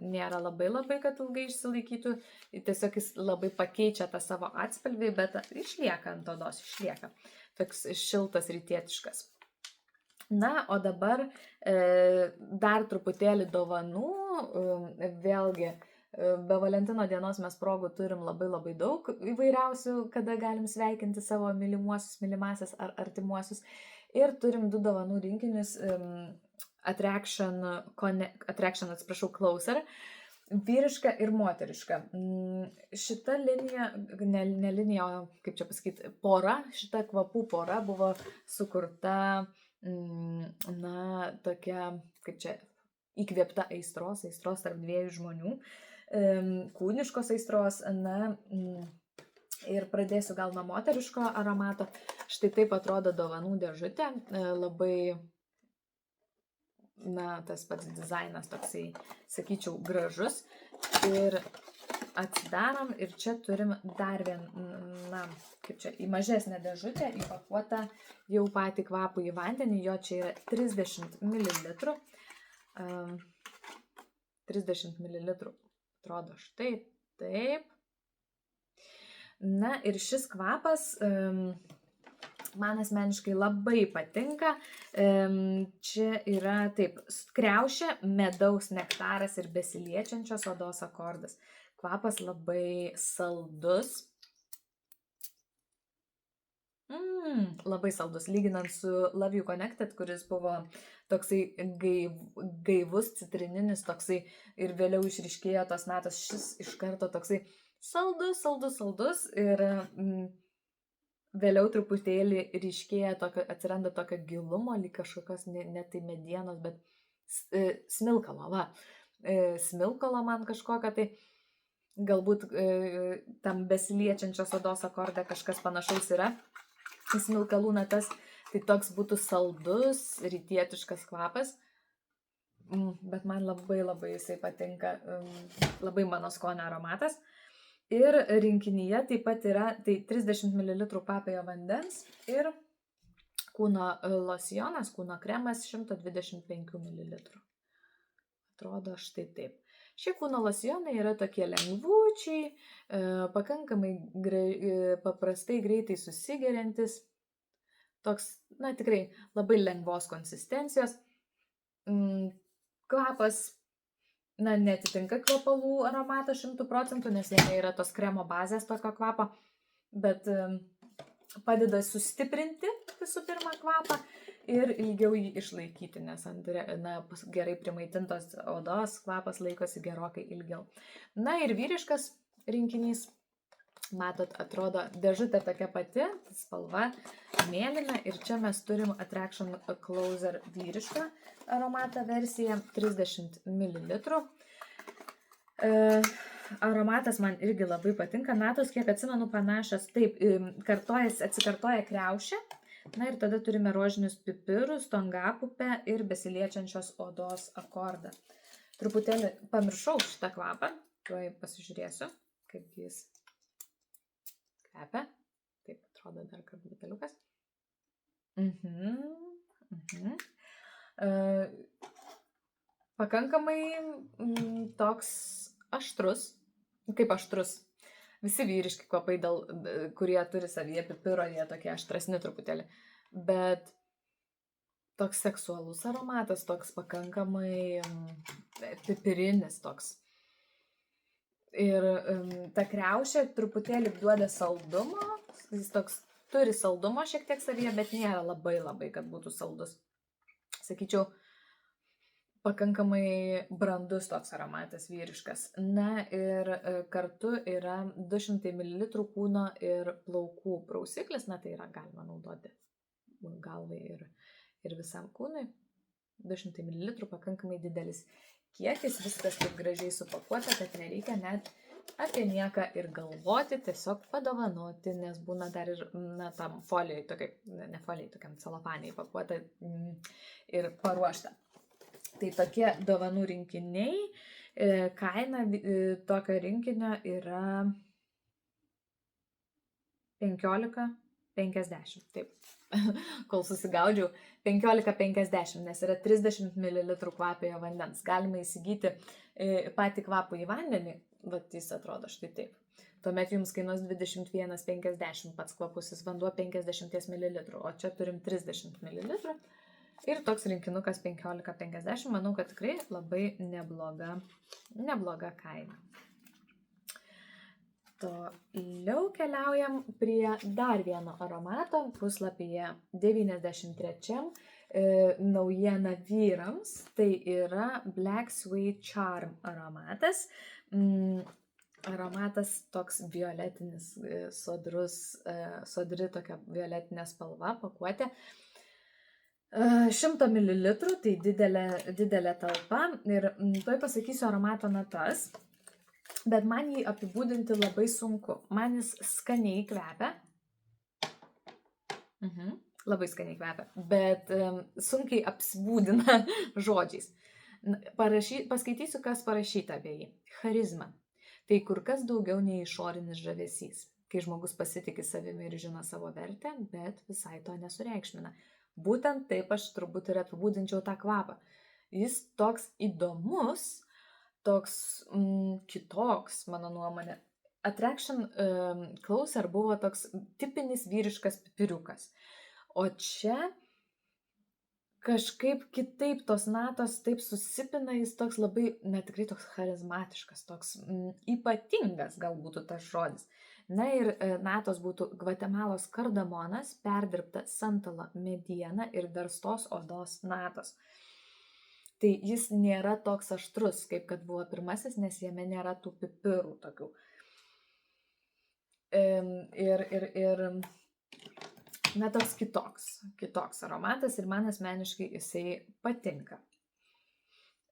nėra labai, kad ilgai išsilaikytų, tiesiog jis labai pakeičia tą savo atspalvį, bet išlieka ant odos, išlieka. Toks šiltas rytietiškas. Na, o dabar dar truputėlį dovanų, vėlgi, be Valentino dienos mes progų turim labai daug įvairiausių, kada galim sveikinti savo mylimuosius, mylimasias ar artimuosius. Ir turim 2 dovanų rinkinius Attraction, Closer, vyriška ir moteriška. Šita linija, ne linija, kaip čia pasakyti, pora, šita kvapų pora buvo sukurta, tokia, kaip čia, įkvėpta aistros tarp 2 žmonių, kūniškos aistros, ir pradėsiu gal nuo moteriško aromato. Štai taip atrodo dovanų dėžutė, labai, tas pats dizainas toksai, sakyčiau, gražus. Ir atsidarom ir čia turim dar į mažesnę dėžutę įpakuotą jau patį kvapų į vandenį, jo čia yra 30 ml. 30 ml, atrodo štai taip. Na ir šis kvapas man asmeniškai labai patinka. Čia yra taip, kriaušė, medaus nektaras ir besiliečiančios odos akordas. Kvapas labai saldus. Labai saldus, lyginant su Love You Connected, kuris buvo toksai gaivus, citrininis, toksai ir vėliau išryškėjo tos natos, šis iš karto toksai saldus ir vėliau truputėlį ryškėja, atsiranda tokio gilumo, lyg kažkokios ne tai medienos, bet smilkalo, smilkalo man kažkokio, tai galbūt tam besiliečiančios odos akorde kažkas panašaus yra į smilkalų natas, tai toks būtų saldus, rytietiškas kvapas, bet man labai jisai patinka, labai mano skonio aromatas. Ir rinkinyje taip pat yra 30 ml kvapiojo vandens ir kūno losjonas, kūno kremas 125 ml. Atrodo štai taip. Šie kūno losjonai yra tokie lengvučiai, pakankamai paprastai greitai susigeriantis, toks, tikrai labai lengvos konsistencijos. Kvapas netitinka kvapalų aromato 100%, nes jame yra tos kremo bazės tokio kvapo, bet padeda sustiprinti visų pirma kvapą ir ilgiau jį išlaikyti, nes gerai primaitintos odos kvapas laikosi gerokai ilgiau. Na ir vyriškas rinkinys, matot, atrodo dėžutė tokia pati, spalva mėlyna ir čia mes turim Attraction Closer vyrišką aromatą versiją 30 ml. Aromatas man irgi labai patinka, natos, kiek atsimenu, panašios, taip, atsikartoja kriaušė, na ir tada turime rožinius pipirus, tongapupę ir besiliečiančios odos akordą. Truputėlį pamiršau šitą kvapą, tuoj pasižiūrėsiu, kaip jis kvepia. Taip, atrodo dar karteliukas. Pakankamai toks aštrus, kaip aštrus. Visi vyriški kvapai, kurie turi savyje pipiro, jie tokie aštrasni truputėlį. Bet toks seksualus aromatas, toks pakankamai pipirinis toks. Ir ta kriaušė truputėlį duoda saldumo, jis toks turi saldumo šiek tiek savyje, bet nėra labai, kad būtų saldus. Sakyčiau, pakankamai brandus toks aromatas vyriškas. Na ir kartu yra 200 ml kūno ir plaukų prausiklis, na tai yra galima naudoti galvai ir visam kūnui. 200 ml pakankamai didelis kiekis, viskas taip gražiai supakuota, kad nereikia net apie nieką ir galvoti, tiesiog padovanoti, nes būna dar ir, na, tam folijai, ne folijai, tokiam celofaniai pakuota ir paruošta. Tai tokie dovanų rinkiniai, kaina tokio rinkinio yra 15,50, taip, kol susigaudžiau, 15,50, nes yra 30 ml kvapiojo vandens. Galima įsigyti patį kvapų į vandenį, vat jis atrodo štai taip. Tuomet jums kainuos 21,50 pats kvapusis vanduo 50 ml, o čia turim 30 ml. Ir toks rinkinukas 15,50, manau, kad tikrai labai nebloga kaina. Toliau keliaujam prie dar vieno aromato, puslapyje 93, naujiena vyrams, tai yra Black Sweet Charm aromatas. Aromatas toks violetinis, sodri tokia violetinė spalva, pakuotė. 100 ml, tai didelė talpa ir tuoj pasakysiu aromato natas. Bet man jį apibūdinti labai sunku. Man jis skaniai kvepia. Labai skaniai kvepia. Bet sunkiai apsibūdina žodžiais. Paskaitysiu, kas parašyta apie jį. Charizma. Tai kur kas daugiau nei išorinis žavesys. Kai žmogus pasitikė savimi ir žino savo vertę, bet visai to nesureikšmina. Būtent taip aš turbūt ir apibūdinčiau tą kvapą. Jis toks įdomus, toks kitoks, mano nuomonė. Attraction Closer buvo toks tipinis vyriškas pipiriukas. O čia kažkaip kitaip tos natos taip susipina, jis toks labai, tikrai toks charizmatiškas, toks ypatingas gal būtų tas žodis. Na ir natos būtų Gvatemalos kardamonas, perdirbta santalo mediena ir verstos odos natos. Tai jis nėra toks aštrus, kaip kad buvo pirmasis, nes jame nėra tų pipirų tokių. Na, toks kitoks aromatas ir man asmeniškai jisai patinka.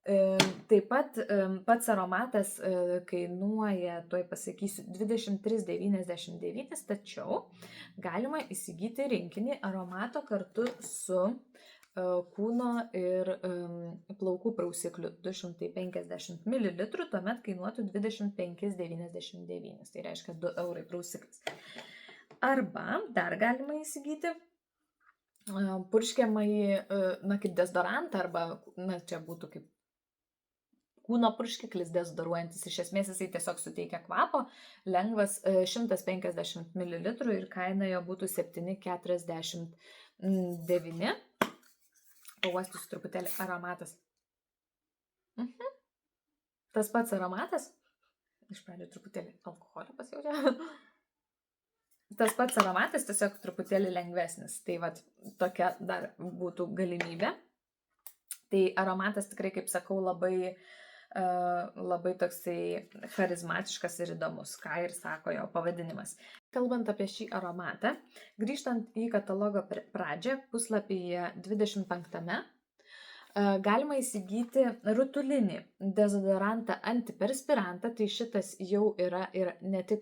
Taip pat pats aromatas kainuoja, tuoj pasakysiu, 23,99, tačiau galima įsigyti rinkinį aromato kartu su kūno ir plaukų prausikliu 250 ml, tuomet kainuotų 25,99, tai reiškia 2 eurai prausiklis. Arba dar galima įsigyti purškiamąjį, kaip dezodorantą, arba, čia būtų kaip kūno purškiklis dezodoruojantis, iš esmės jisai tiesiog suteikia kvapo, lengvas 150 ml ir kaina jo būtų 7,49. Pauostysiu truputėlį aromatas. Tas pats aromatas, iš pradžio truputėlį alkoholio pasijaučia. Tas pats aromatas tiesiog truputėlį lengvesnis, tai vat tokia dar būtų galimybė. Tai aromatas tikrai, kaip sakau, labai toksai charizmatiškas ir įdomus, ką ir sako jo pavadinimas. Kalbant apie šį aromatą, grįžtant į katalogo pradžią, puslapyje 25, galima įsigyti rutulinį dezodorantą antiperspirantą, tai šitas jau yra ir ne tik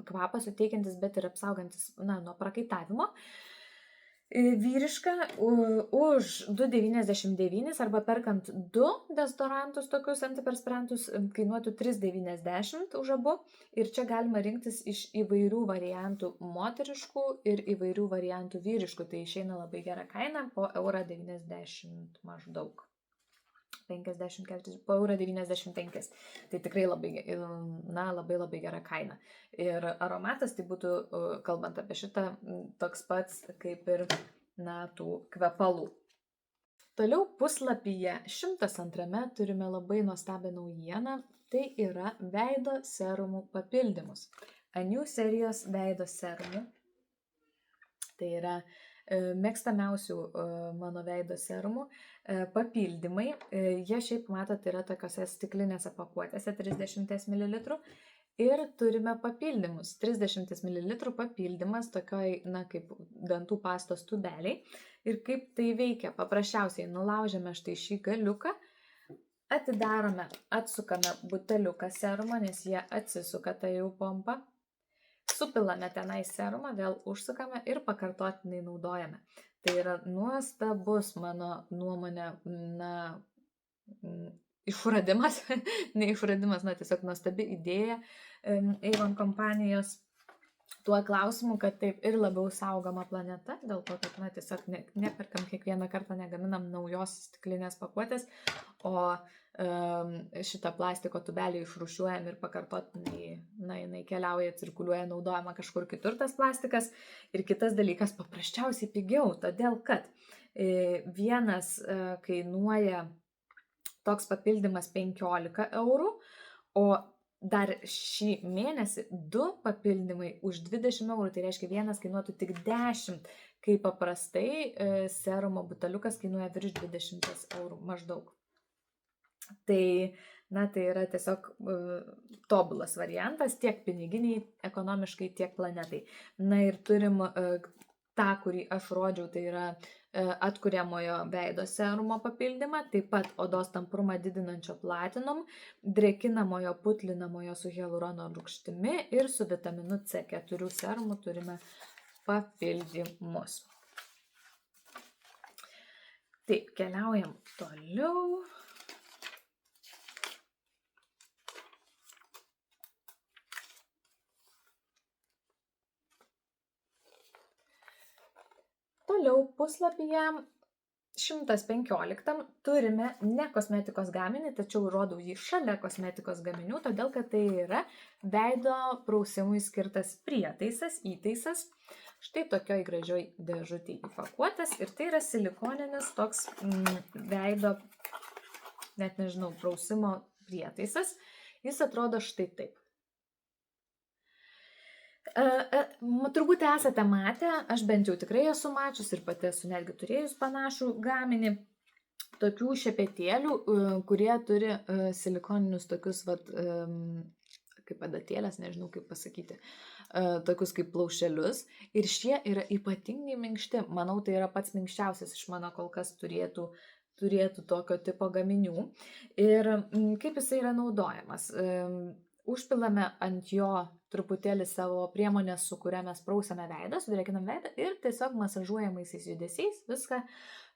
kvapą suteikiantis, bet ir apsaugantis nuo prakaitavimo. Vyriška už 2,99 arba perkant 2 dezodorantus, tokius antiperspirantus, kainuotų 3,90 už abu. Ir čia galima rinktis iš įvairių variantų moteriškų ir įvairių variantų vyriškų. Tai išeina labai gera kaina, po 1,90 maždaug. 50, 40, po eurą 95. Tai tikrai labai gera kaina. Ir aromatas tai būtų, kalbant apie šitą, toks pats kaip ir, tų kvepalų. Toliau puslapyje 102 turime labai nuostabią naujieną. Tai yra veido serumų papildymus. Anių serijos veido serumų. Tai yra mėgstamiausių mano veido serumų papildymai. Jie šiaip, matot, yra tokiose stiklinėse pakuotėse 30 ml. Ir turime papildymus. 30 ml papildymas tokioj, kaip dantų pastos tubeliai. Ir kaip tai veikia? Paprasčiausiai nulaužiame štai šį galiuką, atidarome, atsukame buteliuką serumo, nes jie atsisuka, tai jau pompa. Supilame tenai serumą, vėl užsukame ir pakartotinai naudojame. Tai yra nuostabus, mano nuomonė, išradimas, ne išradimas, tiesiog nuostabi idėja Avon kompanijos tuo klausimu, kad taip ir labiau saugoma planeta, dėl to, kad tiesiog neperkam kiekvieną kartą, negaminam naujos stiklinės pakuotės, o šitą plastiko tubelį išrūšiuojam ir pakartotinai, jinai keliauja, cirkuliuoja, naudojama kažkur kitur tas plastikas. Ir kitas dalykas, paprasčiausiai pigiau, todėl kad vienas kainuoja toks papildymas 15 eurų, o dar šį mėnesį 2 papildymai už 20 eurų, tai reiškia vienas kainuotų tik 10, kai paprastai serumo buteliukas kainuoja virš 20 eurų maždaug. Tai, tai yra tiesiog tobulas variantas tiek piniginiai, ekonomiškai, tiek planetai. Ir turim tą, kurį aš rodžiau, tai yra atkuriamojo veido serumo papildymą, taip pat odos tamprumą didinančio platinum, drėkinamojo putlinamojo su hialurono rūgštimi ir su vitaminu C4 serumu turime papildymus. Taip, keliaujam toliau. Toliau puslapyje 115 turime ne kosmetikos gaminį, tačiau rodau jį šalia kosmetikos gaminių, todėl kad tai yra veido prausimui skirtas prietaisas, įtaisas. Štai tokioj gražioj dėžutėj įpakuotas ir tai yra silikoninis toks veido, net nežinau, prausimo prietaisas. Jis atrodo štai taip. Turbūt esate matę, aš bent jau tikrai esu mačius ir pati esu netgi turėjus panašų gaminį, tokių šepetėlių, kurie turi silikoninius tokius, kaip adatėlės, nežinau kaip pasakyti, tokius kaip plaušelius, ir šie yra ypatingai minkšti. Manau, tai yra pats minkščiausias iš mano kol kas turėtų tokio tipo gaminių. Ir kaip jisai yra naudojamas? Užpilame ant jo truputėlį savo priemonės, su kuria mes prausiame veidą, sudrėkinam veidą ir tiesiog masažuojamaisiais judesiais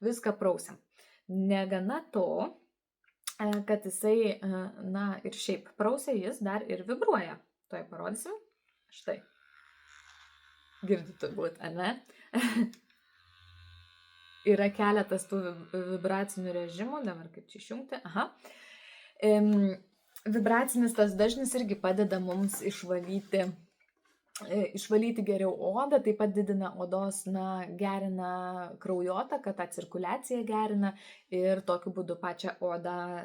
viską prausiam. Negana to, kad jisai, ir šiaip prausia, jis dar ir vibruoja. Tuoj parodysim. Štai. Girdit turbūt, ar ne? Yra keletas tų vibracinių režimų, dabar kaip čia išjungti. Aha. Vibracinis tas dažnis irgi padeda mums išvalyti geriau odą, taip pat didina odos, gerina kraujotaką, tą cirkuliaciją gerina ir tokiu būdu pačią odą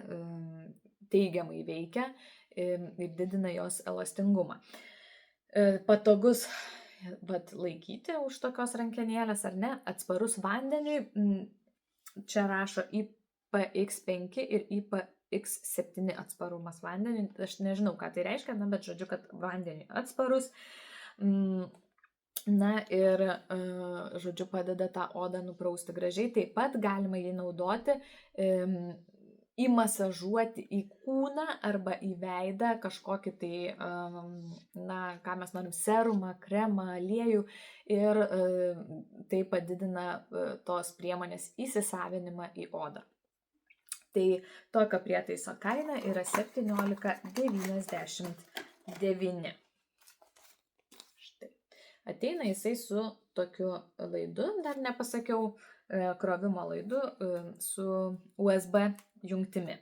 teigiamai veikia ir didina jos elastingumą. Patogus laikyti už tokios rankenėlės, ar ne, atsparus vandeniui, čia rašo IPX5 ir IPX7 atsparumas vandeniui, aš nežinau, ką tai reiškia, bet žodžiu, kad vandeniui atsparus, ir žodžiu padeda tą odą nuprausti gražiai, taip pat galima jį naudoti, įmasažuoti į kūną arba į veidą kažkokį tai, ką mes norim, serumą, kremą, aliejų ir tai padidina tos priemonės įsisavinimą į odą. Tai tokio prietaiso kaina yra 17,99. Štai. Ateina jisai su tokiu laidu, dar nepasakiau, krovimo laidu su USB jungtimi.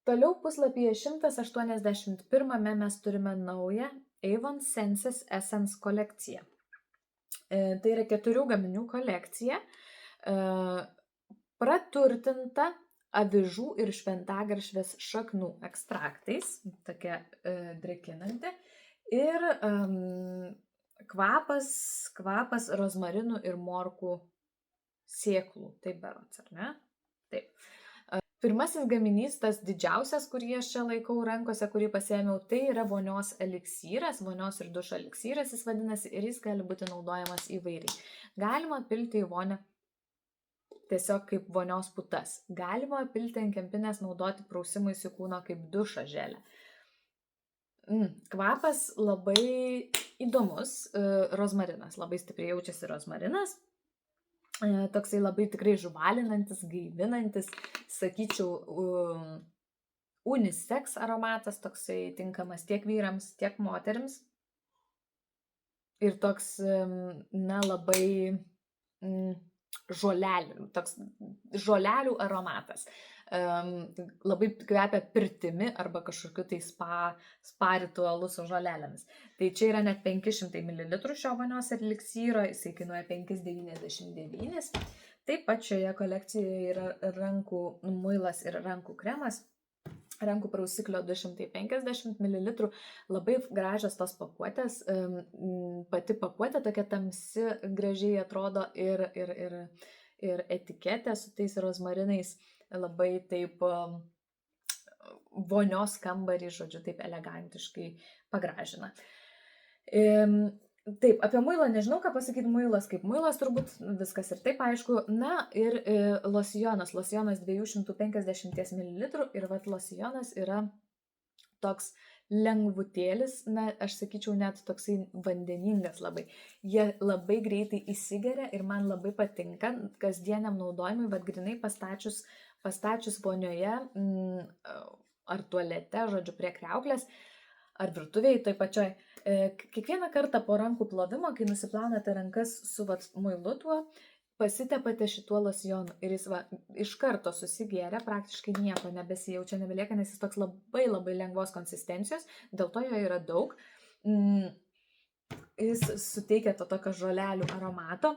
Toliau puslapyje 181 mes turime naują Avon Senses Essence kolekciją. Tai yra 4 gaminių kolekcija, praturtinta avižų ir šventagaršvės šaknų ekstraktais, tokia drėkinanti, ir kvapas rozmarinų ir morkų sėklų, taip berods, ar ne? Taip. Pirmasis gaminys, tas didžiausias, kurį aš čia laikau rankose, kurį pasiėmiau, tai yra vonios eliksyras, vonios ir dušo eliksyras jis vadinasi, ir jis gali būti naudojamas įvairiai. Galima pilti į vonią tiesiog kaip vonios putas. Galima pilti ant kempinės, naudoti prausimui į kūno kaip dušo želę. Kvapas labai įdomus, rozmarinas, labai stipriai jaučiasi rozmarinas. Toksai labai tikrai žuvalinantis, gaivinantis, sakyčiau, unisex aromatas, toksai tinkamas tiek vyrams, tiek moterims. Ir toks, labai žolelių aromatas. Labai kvepia pirtimi arba kažkokiu tai spa ritualu su žolelėmis. Tai čia yra net 500 ml šio vonios eliksyro, jisai kainuoja 5,99. Taip pat šioje kolekcijoje yra rankų muilas ir rankų kremas. Rankų prausiklio 250 ml, labai gražios tos pakuotės, pati pakuotė tokia tamsi, gražiai atrodo ir etiketė su tais rozmarinais labai taip vonios kambarį, žodžiu, taip elegantiškai pagražina. Taip, apie muilą nežinau, ką pasakyti, muilas kaip muilas, turbūt viskas ir taip aišku. Na ir losjonas 250 ml ir vat losjonas yra toks lengvutėlis, na, aš sakyčiau, net toksai vandeningas labai. Jie labai greitai įsigeria ir man labai patinka kasdieniam naudojimui, vat grinai pastačius vonioje ar tualete, žodžiu, prie kriauklės, ar virtuvėje toj pačioj. Kiekvieną kartą po rankų plovimo, kai nusiplaunate rankas su muilu tuo, pasitepate šituo losjonu ir jis iš karto susigėrė, praktiškai nieko nebesijaučia, nebelieka, nes jis toks labai labai lengvos konsistencijos, dėl to jo yra daug. Jis suteikia to tokio žolelių aromato.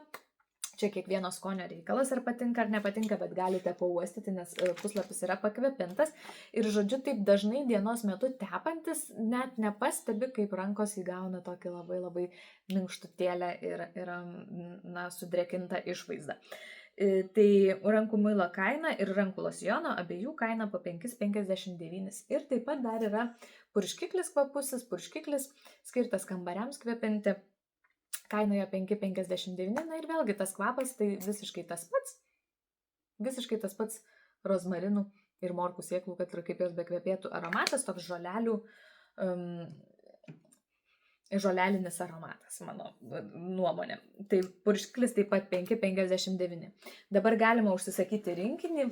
Čia kiekvieno skonio reikalas, ar patinka ar nepatinka, bet galite pauostyti, nes puslapis yra pakvepintas. Ir žodžiu, taip dažnai dienos metu tepantis, net nepastebi, kaip rankos įgauna tokį labai labai minkštutėlę ir sudrėkintą išvaizdą. Tai rankų muilo kaina ir rankų losjono abiejų kaina po 5,59. Ir taip pat dar yra purškiklis kvapusis, purškiklis skirtas kambariams kvepinti. Kainoje 5,59, na ir vėlgi tas kvapas tai visiškai tas pats rozmarinų ir morkų sėklų, kad ir kaip jos bekvepėtų aromatas, toks žolelinis aromatas, mano nuomonė. Tai purškiklis taip pat 5,59. Dabar galima užsisakyti rinkinį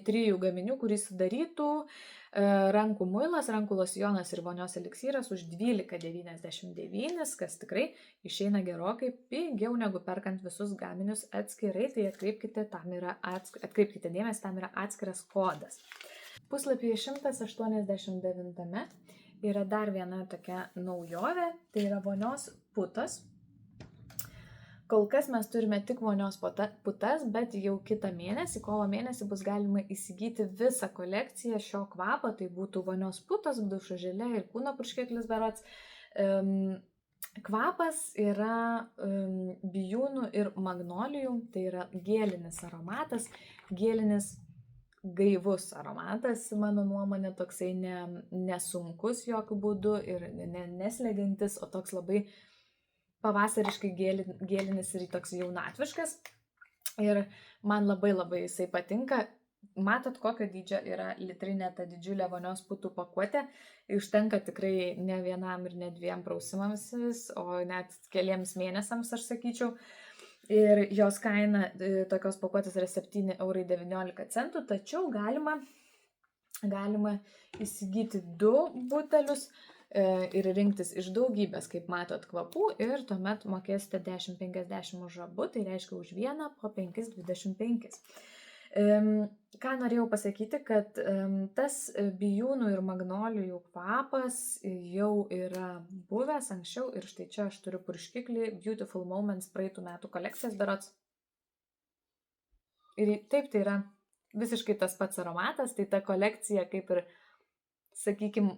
3 gaminių, kurį sudarytų rankų muilas, rankų losjonas ir vonios eliksyras už 12,99, kas tikrai išeina gerokai pigiau negu perkant visus gaminius atskirai, tai atkreipkite dėmesį, tam yra atskiras kodas. Puslapyje 189 yra dar viena tokia naujovė, tai yra vonios putos. Kol kas mes turime tik vonios putas, bet jau kitą mėnesį, kovo mėnesį, bus galima įsigyti visą kolekciją šio kvapo, tai būtų vonios putos, dušo želė ir kūno purškiklis berods. Kvapas yra bijūnų ir magnolijų, tai yra gėlinis aromatas, gėlinis gaivus aromatas, mano nuomonė, toksai nesunkus jokių būdų ir neslegiantis, o toks labai pavasariškai gėlinis ir toks jaunatviškas. Ir man labai labai jisai patinka. Matot, kokio dydžio yra litrinė ta didžiulė vonios putų pakuotė. Užtenka tikrai ne vienam ir ne 2 prausimams, o net keliems mėnesiams, aš sakyčiau. Ir jos kaina tokios pakuotės yra 7,19 €, tačiau galima įsigyti 2 butelius ir rinktis iš daugybės, kaip matot, kvapų, ir tuomet mokėsite 10,50 už abu, tai reiškia už vieną po 5,25. Ką norėjau pasakyti, kad tas bijūnų ir magnolijų kvapas jau yra buvęs anksčiau ir štai čia aš turiu purškiklį Beautiful Moments praeitų metų kolekcijas berods. Ir taip, tai yra visiškai tas pats aromatas, tai ta kolekcija kaip ir, sakykime,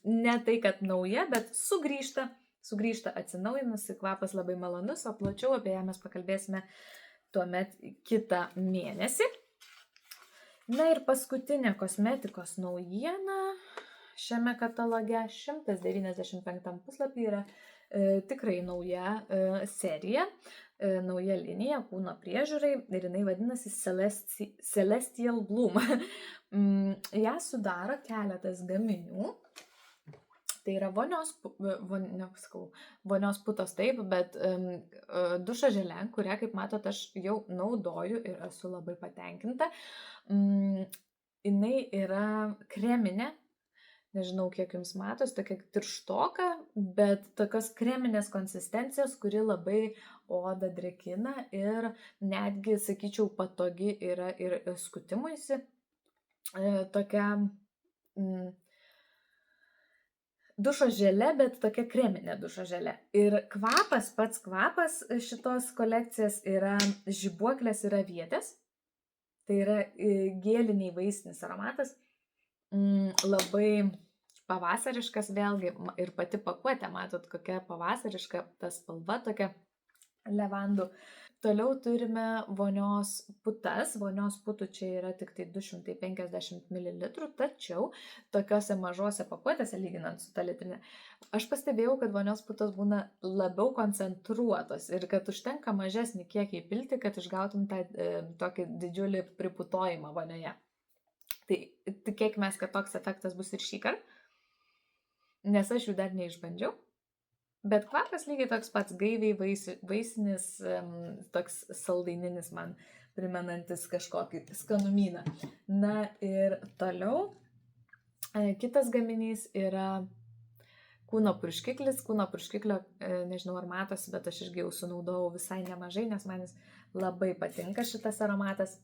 ne tai, kad nauja, bet sugrįžta atsinaujinusi, kvapas labai malonus, o plačiau apie ją mes pakalbėsime tuomet kitą mėnesį. Na ir paskutinė kosmetikos naujiena šiame kataloge 195 puslapį yra tikrai nauja serija, nauja linija kūno priežiūrai ir jinai vadinasi Celestial Bloom. Ją sudaro keletas gaminių. Tai yra vonios putos taip, bet dušo želė, kurią, kaip matot, aš jau naudoju ir esu labai patenkinta. Jinai yra kreminė, nežinau, kiek jums matos, tokia tirštoka, bet tokios kreminės konsistencijos, kuri labai odą drėkina ir netgi, sakyčiau, patogi yra ir skutimuisi. Tokia dušo želė, bet tokia kreminė dušo želė. Ir pats kvapas šitos kolekcijos yra žibuoklės ir avietės. Tai yra gėliniai vaistinis aromatas. Labai pavasariškas vėlgi ir pati pakuotė, matot, kokia pavasariška ta spalva tokia levandų. Toliau turime vonios putas. Vonios putų čia yra tik tai 250 ml, tačiau tokiose mažose pakuotėse, lyginant su ta litrinė, aš pastebėjau, kad vonios putos būna labiau koncentruotos ir kad užtenka mažesnį kiekį įpilti, kad išgautum tą tokį didžiulį priputojimą vonioje. Tai tikėkime, kad toks efektas bus ir šį kartą, nes aš jų dar neišbandžiau. Bet kvapas lygiai toks pats, gaiviai vaisinis, toks saldaininis man primenantis kažkokį skanumyną. Na ir toliau kitas gaminys yra kūno purškiklis. Kūno purškiklio, nežinau ar matosi, bet aš irgi jau sunaudojau visai nemažai, nes man jis labai patinka šitas aromatas.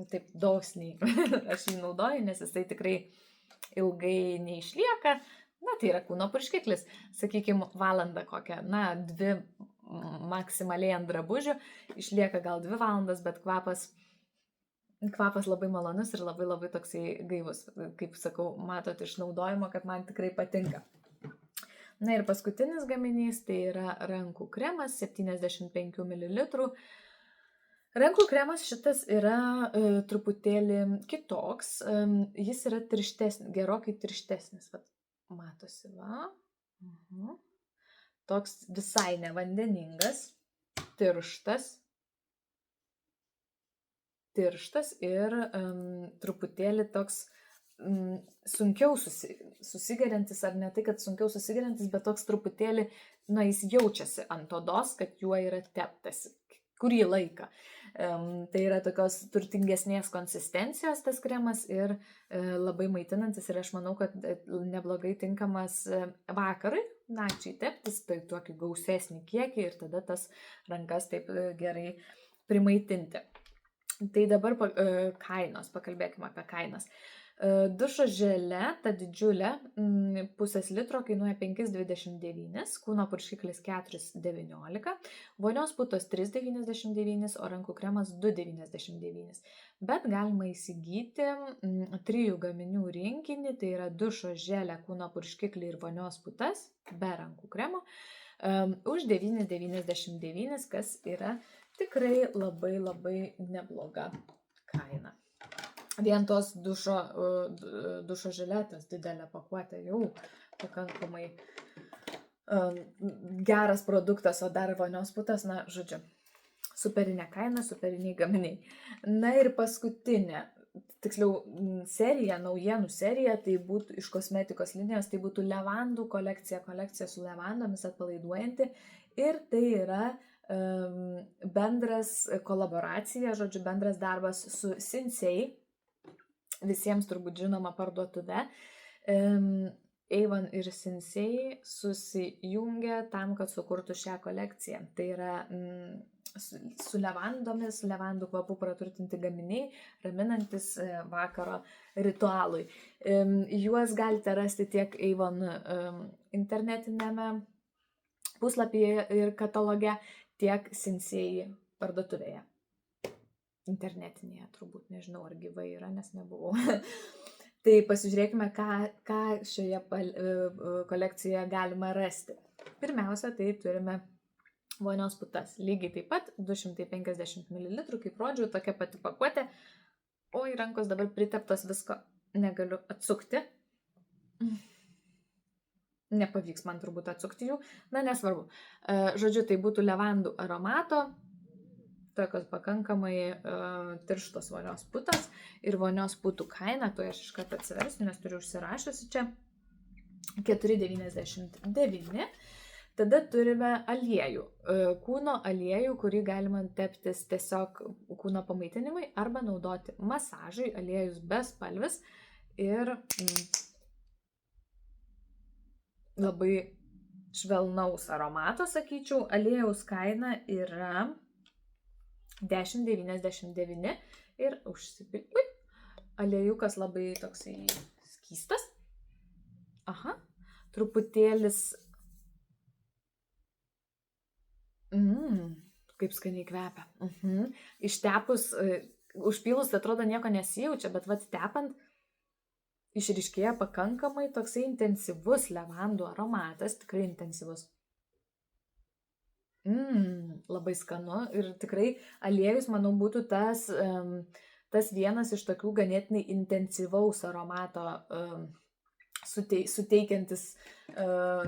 Taip dosniai aš jį naudoju, nes jisai tikrai ilgai neišlieka. Na, tai yra kūno purškiklis. Sakykime, valandą kokią, 2 maksimaliai ant drabužių. Išlieka gal 2 valandas, bet kvapas labai malonus ir labai toksai gaivus. Kaip sakau, matot iš naudojimo, kad man tikrai patinka. Na ir paskutinis gaminys, tai yra rankų kremas, 75 ml. Rankų kremas šitas yra truputėlį kitoks, jis yra tirštesnis, gerokai tirštesnis, matosi, va, toks visai nevandeningas, tirštas ir truputėlį toks sunkiau susigeriantis, ar ne tai, kad sunkiau susigeriantis, bet toks truputėlį, jis jaučiasi ant odos, kad juo yra teptasi kurį laiką. Tai yra tokios turtingesnės konsistencijos tas kremas ir labai maitinantis ir aš manau, kad neblogai tinkamas vakarui, nakčiai teptis, tai tokį gausesnį kiekį ir tada tas rankas taip gerai primaitinti. Tai dabar kainos, pakalbėkime apie kainas. Dušo želė, ta didžiulė, pusės litro kainuoja 5,29, kūno purškiklis 4,19, vonios putos 3,99, o rankų kremas 2,99. Bet galima įsigyti 3 gaminių rinkinį, tai yra dušo želė, kūno purškiklį ir vonios putas, be rankų kremo, už 9,99, kas yra tikrai labai nebloga kaina. Vien tos dušo želėtas didelė pakuotė jau pakankamai geras produktas, o dar vonios putas, žodžiu, superinė kaina, superiniai gaminiai. Na ir paskutinė, tiksliau, serija, naujienų serija, tai būtų iš kosmetikos linijos, tai būtų levandų kolekcija su levandomis atpalaiduojanti ir tai yra bendras kolaboracija, žodžiu, bendras darbas su Sensei, visiems turbūt žinoma parduotuve. Avon ir Sensei susijungia tam, kad sukurtų šią kolekciją. Tai yra su levandomis, su levandų kvapu praturtinti gaminiai, raminantis vakaro ritualui. Juos galite rasti tiek Avon internetinėme puslapyje ir kataloge, tiek Sensei parduotuvėje. Internetinėje turbūt, nežinau, ar gyvai yra, nes nebuvau. Tai pasižiūrėkime, ką šioje kolekcijoje galima rasti. Pirmiausia, tai turime vonios putas. Lygiai taip pat 250 ml, kaip rodžiau, tokia pati pakuotė. Oi, rankos dabar priteptos, visko negaliu atsukti. Nepavyks man turbūt atsukti jų. Na, nesvarbu. Žodžiu, tai būtų levandų aromato, tokios pakankamai tirštos vonios putos ir vonios putų kaina, to aš iš karto atsiversiu, nes turiu užsirašiusi čia, 4,99. Tada turime aliejų, kūno aliejų, kurį galima teptis tiesiog kūno pamaitinimui arba naudoti masažui, aliejus bespalvis ir labai švelnaus aromato, sakyčiau. Aliejaus kaina yra 10,99 ir užsipilti. Aliejukas labai toksai skystas. Aha, truputėlis. Kaip skaniai kvepia. Ištepus, užpylus atrodo nieko nesijaučia, bet vat tepant išryškėja pakankamai toksai intensyvus levandų aromatas, tikrai intensyvus. Labai skanu ir tikrai aliejus, manau, būtų tas vienas iš tokių ganėtinai intensyvaus aromato suteikiantis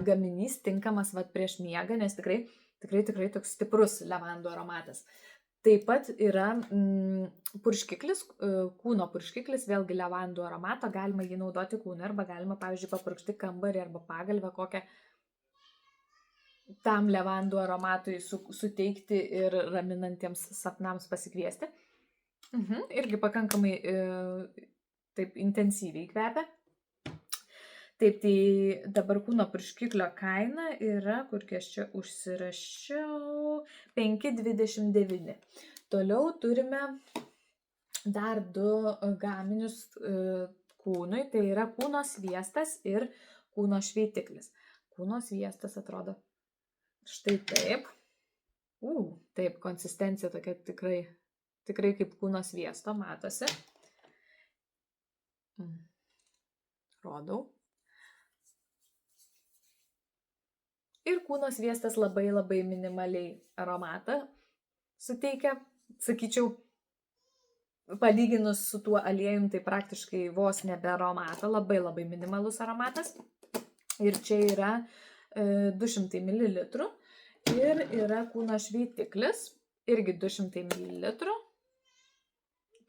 gaminys, tinkamas vat prieš miegą, nes tikrai toks stiprus levandų aromatas. Taip pat yra purškiklis, kūno purškiklis, vėlgi levandų aromato, galima jį naudoti kūną arba galima, pavyzdžiui, papurkšti kambarį arba pagalvę kokią tam levandų aromatui suteikti ir raminantiems sapnams pasikviesti. Irgi pakankamai taip intensyviai kvepia. Taip, tai dabar kūno purškiklio kaina yra, kurgi aš čia užsirašiau, 5,29. Toliau turime dar 2 gaminius kūnui, tai yra kūno sviestas ir kūno šveitiklis. Kūno sviestas atrodo štai taip. Taip, konsistencija tokia tikrai kaip kūno sviesto, matosi. Rodau. Ir kūno sviestas labai minimaliai aromatą suteikia, sakyčiau, palyginus su tuo aliejum, tai praktiškai vos nebe aromatą, labai minimalus aromatas. Ir čia yra 200 ml ir yra kūno šveitiklis, irgi 200 ml,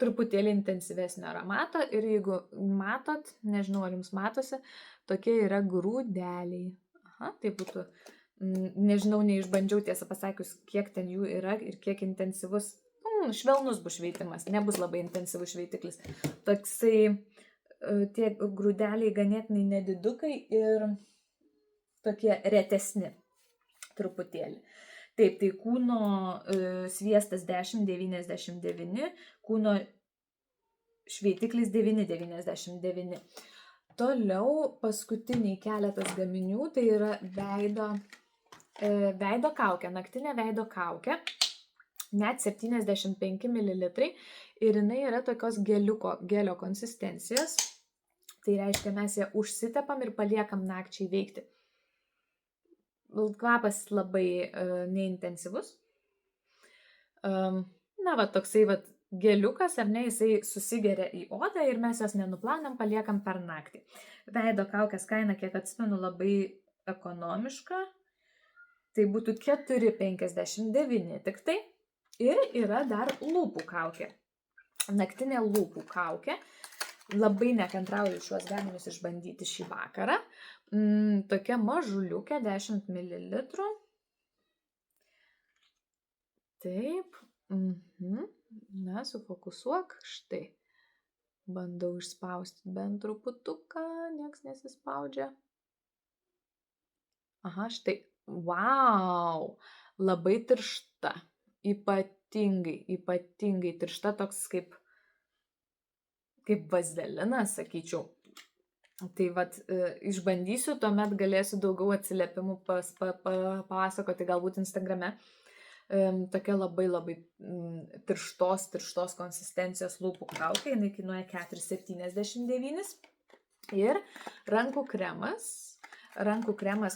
truputėlį intensyvesnio aromato ir jeigu matot, nežinau ar jums matosi, tokie yra grūdeliai. Tai būtų, nežinau, neišbandžiau, tiesą pasakius, kiek ten jų yra ir kiek intensyvus, švelnus bus šveitimas, nebus labai intensyvus šveitiklis. Toksai, tie grūdeliai ganėtinai nedidukai ir tokie retesni truputėlį. Taip, tai kūno sviestas 10,99, kūno šveitiklis 9,99. Toliau paskutiniai keletas gaminių, tai yra veido kaukė, naktinė veido kaukė, net 75 ml ir jinai yra tokios gelio konsistencijos, tai reiškia mes ją užsitepam ir paliekam nakčiai veikti. Kvapas labai neintensyvus. Na, va, toksai va geliukas, ar ne, jisai susigeria į odą ir mes jos nenuplaunam, paliekam per naktį. Veido kaukės kaina, kiek atsimenu, labai ekonomiška. Tai būtų 4,59 tik tai. Ir yra dar lūpų kaukė. Naktinė lūpų kaukė. Labai nekantrauju šiuos gaminius išbandyti šį vakarą. Tokia mažuliukė, 10 ml. Taip. Na, sufokusuok, štai. Bandau išspausti bent truputuką, nieks nesispaudžia. Aha, štai. Wow, labai tiršta. ypatingai tiršta, toks kaip vazelinas, sakyčiau. Tai vat, išbandysiu, tuomet galėsiu daugiau atsiliepimų papasakoti galbūt Instagrame. Tokia labai tirštos konsistencijos lūpų kaukė, jinai kainuoja 4,79. Ir rankų kremas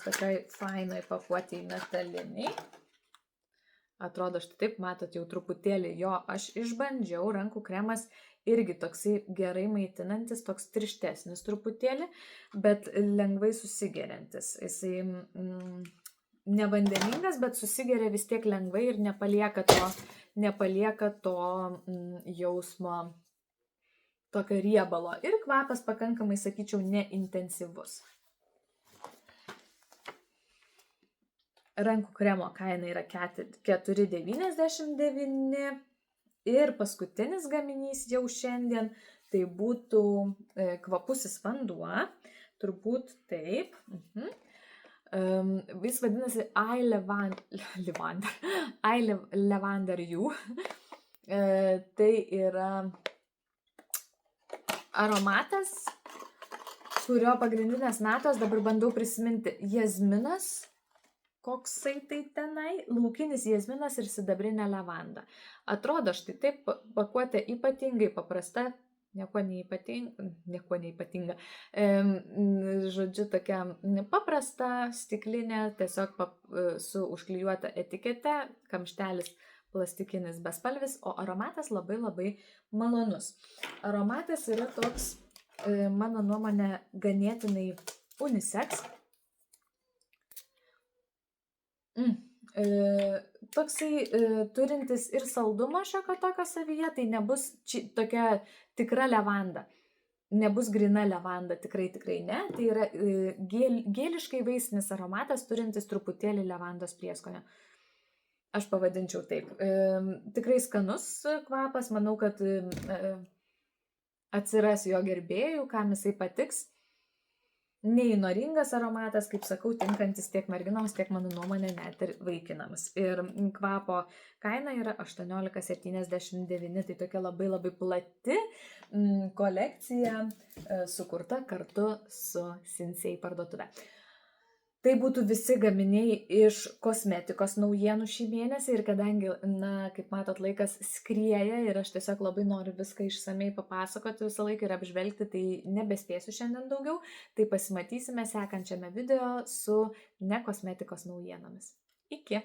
tokioj fainoj pakuotėj metaliniai. Atrodo, štai taip, matot, jau truputėlį jo aš išbandžiau. Rankų kremas irgi toksai gerai maitinantis, toks tirštesnis truputėlį, bet lengvai susigeriantis. Jisai nevandeningas, bet susigeria vis tiek lengvai ir nepalieka to jausmo tokio riebalo. Ir kvapas pakankamai, sakyčiau, neintensyvus. Rankų kremo kaina yra 4,99 ir paskutinis gaminys jau šiandien tai būtų kvapusis vanduo, turbūt taip. Jis vadinasi I Lavender You. Tai yra aromatas, kurio pagrindinės natos, dabar bandau prisiminti, jazminas, koksai tai tenai, laukinis jazminas ir sidabrinė lavanda. Atrodo, štai taip, pakuotė ypatingai paprasta, nieko neypatinga. Žodžiu, tokia paprasta stiklinė, tiesiog su užklijuota etikete, kamštelis plastikinis bespalvis, o aromatas labai malonus. Aromatas yra toks, mano nuomonė, ganėtinai unisex. Toksai turintis ir saldumo šiokio tokio savyje, tai nebus tokia tikra levanda, nebus grina levanda, tikrai ne, tai yra gėliškai vaistinis aromatas, turintis truputėlį levandos prieskonio. Aš pavadinčiau taip. Tikrai skanus kvapas, manau, kad atsiras jo gerbėjų, kam jisai patiks. Neįnoringas aromatas, kaip sakau, tinkantis tiek merginoms, tiek mano nuomonė net ir vaikinams. Ir kvapo kaina yra 18,79, tai tokia labai plati kolekcija sukurta kartu su Sinsei parduotuve. Tai būtų visi gaminiai iš kosmetikos naujienų šį mėnesį ir kadangi, kaip matot, laikas skrieja ir aš tiesiog labai noriu viską išsamei papasakoti visą laiką ir apžvelgti, tai nebespėsiu šiandien daugiau, tai pasimatysime sekančiame video su nekosmetikos naujienomis. Iki!